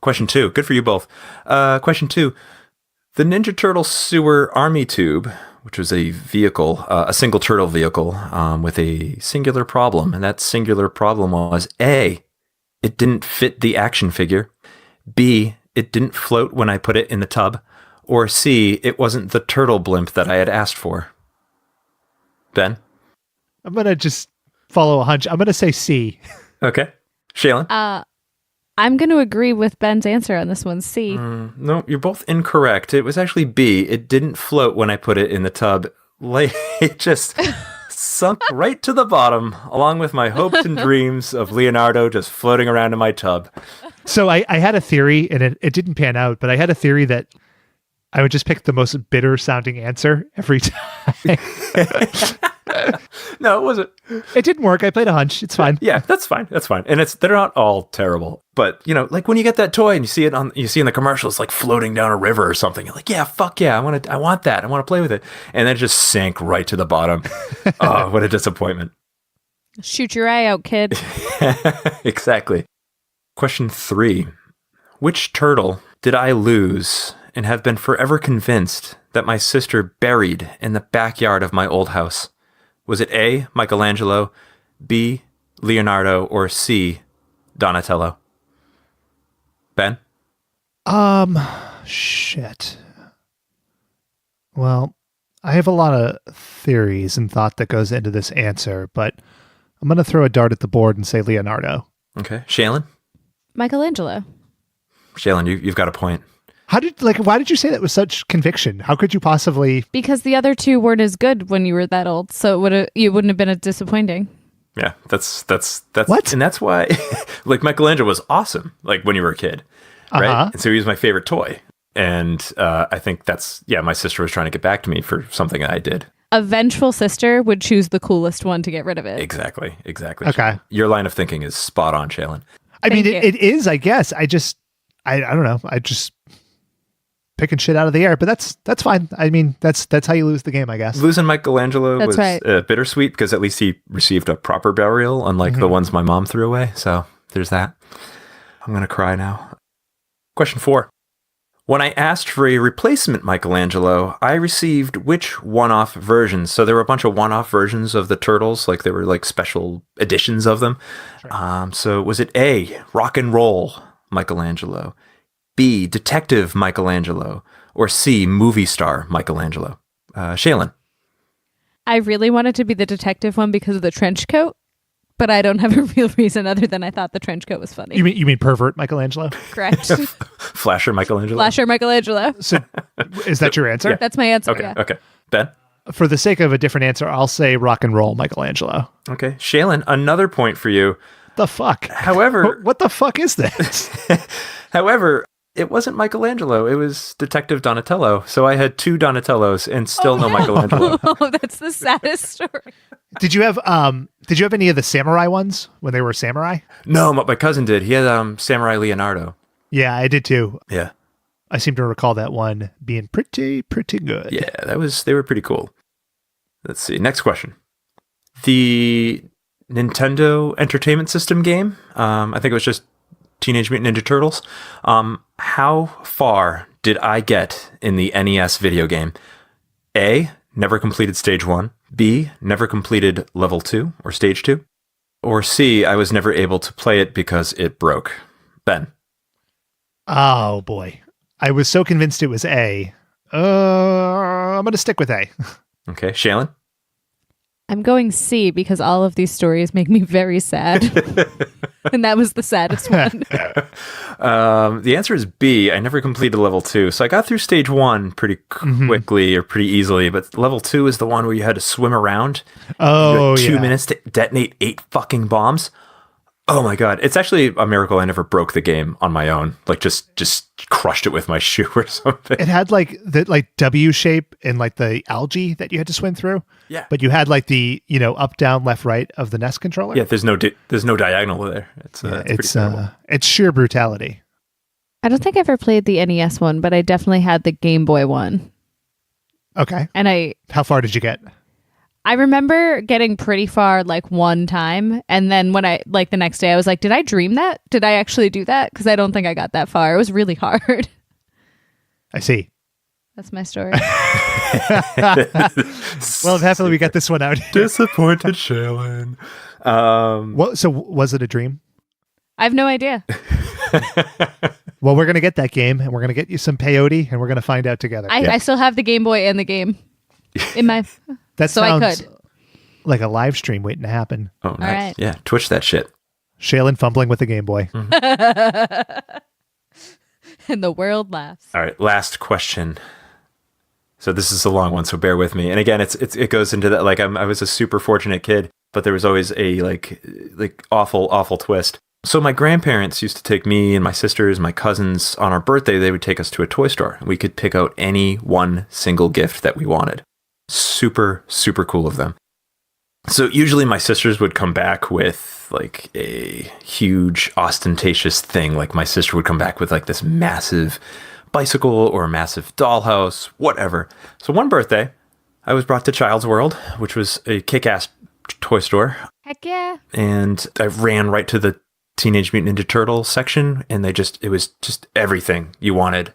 Question 2. Good for you both. Question 2. The Ninja Turtle sewer army tube, which was a vehicle, a single turtle vehicle with a singular problem. And that singular problem was A, it didn't fit the action figure. B, it didn't float when I put it in the tub. Or C, it wasn't the turtle blimp that I had asked for. Ben? I'm going to just follow a hunch. I'm going to say C. Okay. Shaylin? I'm going to agree with Ben's answer on this one, C. No, you're both incorrect. It was actually B. It didn't float when I put it in the tub. Like, it just sunk right to the bottom, along with my hopes and dreams of Leonardo just floating around in my tub. So I had a theory, and it didn't pan out, but I had a theory that I would just pick the most bitter-sounding answer every time. No, it wasn't. It didn't work. I played a hunch. It's fine. Yeah, that's fine. That's fine. And they're not all terrible. But, like when you get that toy and you see in the commercials like floating down a river or something, you're like, yeah, fuck yeah, I want that. I want to play with it. And then it just sank right to the bottom. Oh, what a disappointment. Shoot your eye out, kid. Exactly. Question 3. Which turtle did I lose and have been forever convinced that my sister buried in the backyard of my old house? Was it A, Michelangelo, B, Leonardo, or C, Donatello? Ben? Shit. Well, I have a lot of theories and thought that goes into this answer, but I'm going to throw a dart at the board and say Leonardo. Okay. Shaylin? Michelangelo. Shaylin, you've got a point. Why did you say that with such conviction? How could you possibly? Because the other two weren't as good when you were that old, so it wouldn't have been as disappointing. Yeah, that's what? And that's why like Michelangelo was awesome, like when you were a kid. Right? Uh-huh. And so he was my favorite toy. And I think my sister was trying to get back to me for something that I did. A vengeful sister would choose the coolest one to get rid of it. Exactly. Okay. Your line of thinking is spot on, Shaylin. I mean, it is, I guess. I don't know. I just picking shit out of the air, but that's fine. I mean, that's how you lose the game, I guess. Losing Michelangelo was right. Bittersweet because at least he received a proper burial, unlike the ones my mom threw away. So there's that. I'm going to cry now. Question 4. When I asked for a replacement Michelangelo, I received which one-off versions? So there were a bunch of one-off versions of the Turtles, like they were like special editions of them. Sure. So was it A, rock and roll Michelangelo, B, detective Michelangelo, or C, movie star Michelangelo? Shaylin. I really wanted to be the detective one because of the trench coat, but I don't have a real reason other than I thought the trench coat was funny. You mean pervert Michelangelo? Correct. Flasher Michelangelo? Flasher Michelangelo. So is that your answer? Yeah. That's my answer, Okay, yeah. okay. Ben? For the sake of a different answer, I'll say rock and roll Michelangelo. Okay. Shaylin, another point for you. The fuck? However... What the fuck is this? However, It wasn't Michelangelo. It was Detective Donatello. So I had 2 Donatellos and still no Michelangelo. Oh, that's the saddest story. Did you have any of the samurai ones when they were samurai? No, my cousin did. He had Samurai Leonardo. Yeah, I did too. Yeah. I seem to recall that one being pretty good. Yeah, they were pretty cool. Let's see. Next question. The Nintendo Entertainment System game, I think it was just Teenage Mutant Ninja Turtles. How far did I get in the NES video game? A, never completed stage 1. B, never completed level 2 or stage 2. Or C, I was never able to play it because it broke. Ben. Oh boy. I was so convinced it was A. I'm going to stick with A. Okay, Shaylin? I'm going C because all of these stories make me very sad. And that was the saddest one. The answer is B. I never completed level 2. So I got through stage 1 pretty quickly or pretty easily, but level 2 is the one where you had to swim around. Oh, you had 2 minutes to detonate 8 fucking bombs. Oh my god. It's actually a miracle I never broke the game on my own. Like just crushed it with my shoe or something. It had like the W shape and like the algae that you had to swim through. Yeah. But you had like the, up, down, left, right of the NES controller. Yeah, there's no diagonal there. It's sheer brutality. I don't think I ever played the NES one, but I definitely had the Game Boy one. Okay. And how far did you get? I remember getting pretty far like one time, and then when the next day I was like, did I dream that? Did I actually do that? Because I don't think I got that far. It was really hard. I see. That's my story. Well, happily we got this one out. Disappointed Shaylin. So was it a dream? I have no idea. Well, we're going to get that game, and we're going to get you some peyote, and we're going to find out together. I still have the Game Boy and the game in my... That so sounds I could. like a live stream waiting to happen. Oh, nice. Right. Yeah, Twitch that shit. Shaylin fumbling with the Game Boy. And the world laughs. All right, last question. So this is a long one, so bear with me. And again, it goes into that, like I was a super fortunate kid, but there was always a like awful twist. So my grandparents used to take me and my sisters, my cousins on our birthday. They would take us to a toy store. We could pick out any one single gift that we wanted. Super, super cool of them. So usually my sisters would come back with like a huge ostentatious thing. Like my sister would come back with like this massive bicycle or a massive dollhouse, whatever. So one birthday, I was brought to Child's World, which was a kick-ass toy store. Heck yeah. And I ran right to the Teenage Mutant Ninja Turtles section, and it was just everything you wanted.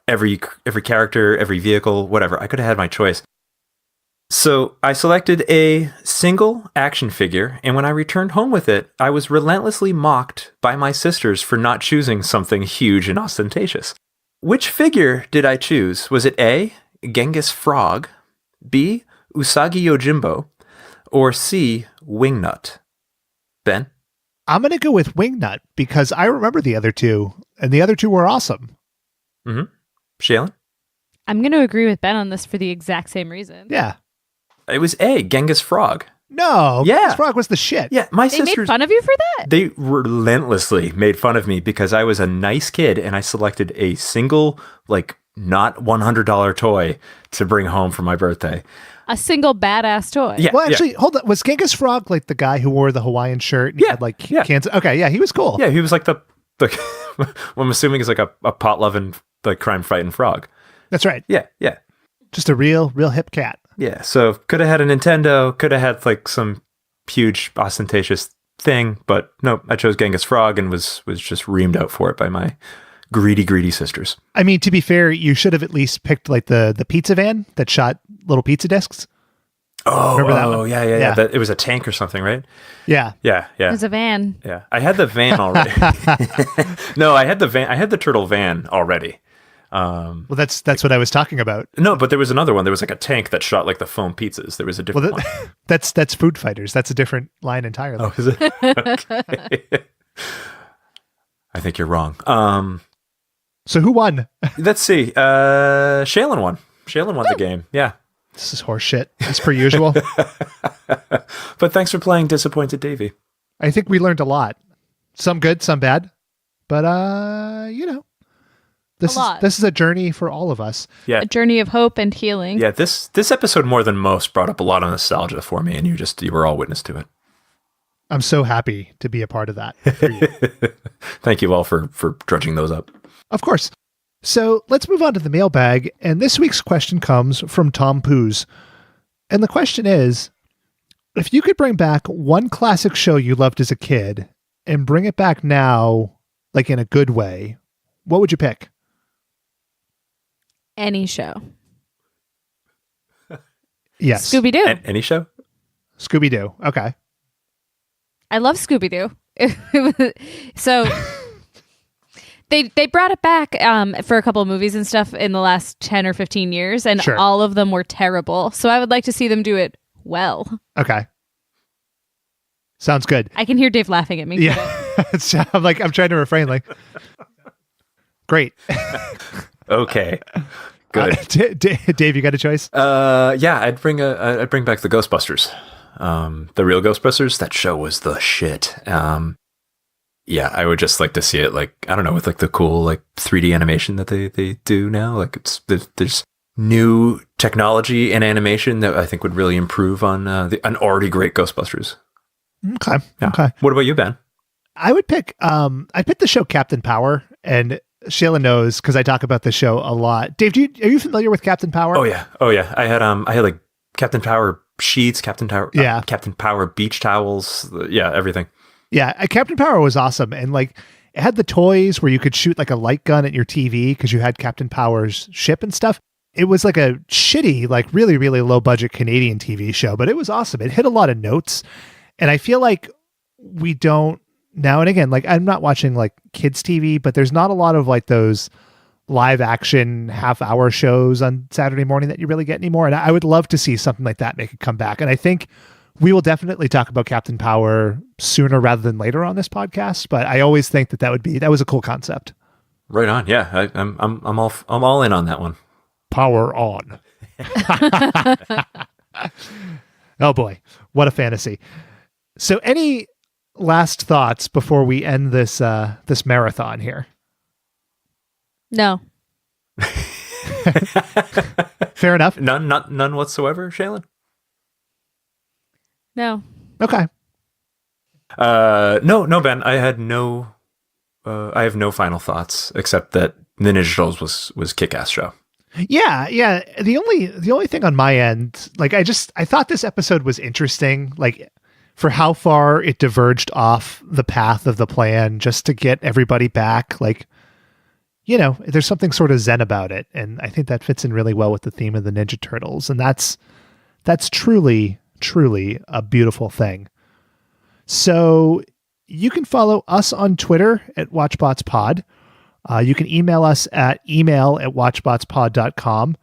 Every character, every vehicle, whatever. I could have had my choice. So I selected a single action figure, and when I returned home with it, I was relentlessly mocked by my sisters for not choosing something huge and ostentatious. Which figure did I choose? Was it A, Genghis Frog, B, Usagi Yojimbo, or C, Wingnut? Ben? I'm going to go with Wingnut because I remember the other two, and the other two were awesome. Mm-hmm. Shaylin? I'm going to agree with Ben on this for the exact same reason. Yeah. It was A, Genghis Frog. No, yeah. Genghis Frog was the shit. Yeah, my They sisters... made fun of you for that? They relentlessly made fun of me because I was a nice kid and I selected a single, like, not $100 toy to bring home for my birthday. A single badass toy. Yeah. Well, actually, hold on. Was Genghis Frog like the guy who wore the Hawaiian shirt? And had, like, cans? Okay, yeah, he was cool. Yeah, he was like the what I'm assuming is like a pot-loving, like, crime-fighting frog. That's right. Yeah. Just a real hip cat. Yeah, so could have had a Nintendo, could have had like some huge ostentatious thing, but no, I chose Genghis Frog and was just reamed out for it by my greedy sisters. I mean, to be fair, you should have at least picked like the pizza van that shot little pizza discs. Oh, remember that one? Yeah. It was a tank or something, right? Yeah. It was a van. Yeah, I had the van already. No, I had the van. I had the turtle van already. Well, that's what I was talking about. No, but there was another one. There was like a tank that shot like the foam pizzas. There was a different one. That's Food Fighters. That's a different line entirely. Oh, is it? Okay. I think you're wrong. So who won? Let's see. Shaylin won. Shaylin won the game. Yeah. This is horse shit, as per usual. But thanks for playing Disappointed Davy. I think we learned a lot. Some good, some bad. But, This is a journey for all of us. Yeah. A journey of hope and healing. Yeah, this episode more than most brought up a lot of nostalgia for me, and you were all witness to it. I'm so happy to be a part of that for you. Thank you all for drudging those up. Of course. So let's move on to the mailbag. And this week's question comes from Tom Poos. And the question is, if you could bring back one classic show you loved as a kid and bring it back now, like in a good way, what would you pick? Any show. Yes. Scooby-Doo. Any show? Scooby-Doo. Okay. I love Scooby-Doo. So they brought it back for a couple of movies and stuff in the last 10 or 15 years, and all of them were terrible. So I would like to see them do it well. Okay. Sounds good. I can hear Dave laughing at me. Yeah. I'm trying to refrain. Like, great. Okay. Good. Dave, you got a choice? Yeah, I'd bring back the Ghostbusters. The real Ghostbusters. That show was the shit. Yeah, I would just like to see it, like, I don't know, with like the cool like 3D animation that they do now. Like there's new technology and animation that I think would really improve on an already great Ghostbusters. Okay. Yeah. Okay. What about you, Ben? I would pick I picked the show Captain Power, and Shayla knows because I talk about the show a lot. Dave, are you familiar with Captain Power? Oh yeah. I had like Captain Power sheets, Captain Power beach towels, everything. Yeah, Captain Power was awesome, and like it had the toys where you could shoot like a light gun at your TV because you had Captain Power's ship and stuff. It was like a shitty, like really, really low budget Canadian TV show, but it was awesome. It hit a lot of notes, and I feel like we don't now and again. Like I'm not watching like kids TV, but there's not a lot of like those live action half-hour shows on Saturday morning that you really get anymore. And I would love to see something like that make a comeback. And I think we will definitely talk about Captain Power sooner rather than later on this podcast. But I always think that was a cool concept. Right on. Yeah, I'm all in on that one. Power on. Oh boy, what a fantasy. So any last thoughts before we end this this marathon here? No. Fair enough. None whatsoever, Shaylin? No. Okay. No, Ben. I have no final thoughts except that the Ninja Turtles was kick-ass show. Yeah. The only thing on my end, like I thought this episode was interesting, like for how far it diverged off the path of the plan just to get everybody back. Like, you know, there's something sort of zen about it, and I think that fits in really well with the theme of the Ninja Turtles, and that's truly a beautiful thing. So you can follow us on Twitter at WatchBotsPod. You can email us at email@watchbotspod.com.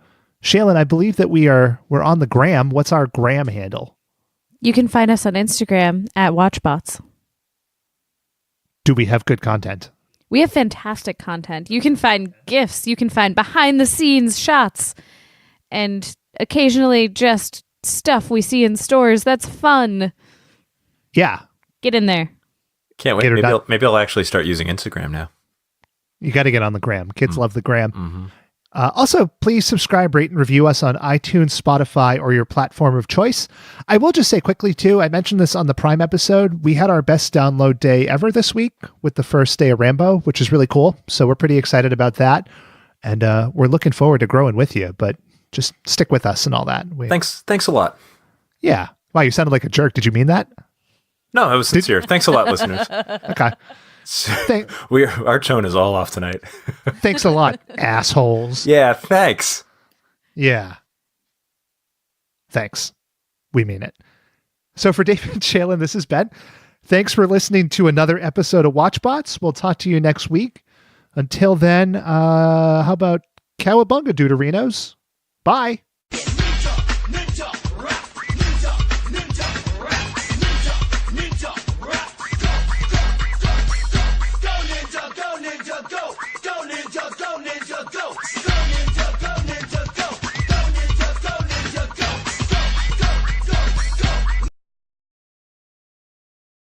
Shaylin, I believe that we're on the gram. What's our gram handle? You can find us on Instagram at WatchBots. Do we have good content? We have fantastic content. You can find GIFs. You can find behind the scenes shots, and occasionally just stuff we see in stores. That's fun. Yeah. Get in there. Can't wait. Maybe I'll actually start using Instagram now. You got to get on the gram. Kids love the gram. Mm-hmm. Also, please subscribe, rate, and review us on iTunes, Spotify, or your platform of choice. I will just say quickly, too, I mentioned this on the Prime episode. We had our best download day ever this week with the first day of Rambo, which is really cool. So we're pretty excited about that. And we're looking forward to growing with you, but just stick with us and all that. Thanks a lot. Yeah. Wow, you sounded like a jerk. Did you mean that? No, I was sincere. Thanks a lot, listeners. Okay. Our tone is all off tonight. Thanks a lot, assholes. Yeah, thanks. Yeah. Thanks. We mean it. So for David Shaylin, this is Ben. Thanks for listening to another episode of WatchBots. We'll talk to you next week. Until then, how about Cowabunga, Deuterinos? Bye. Ninja, ninja.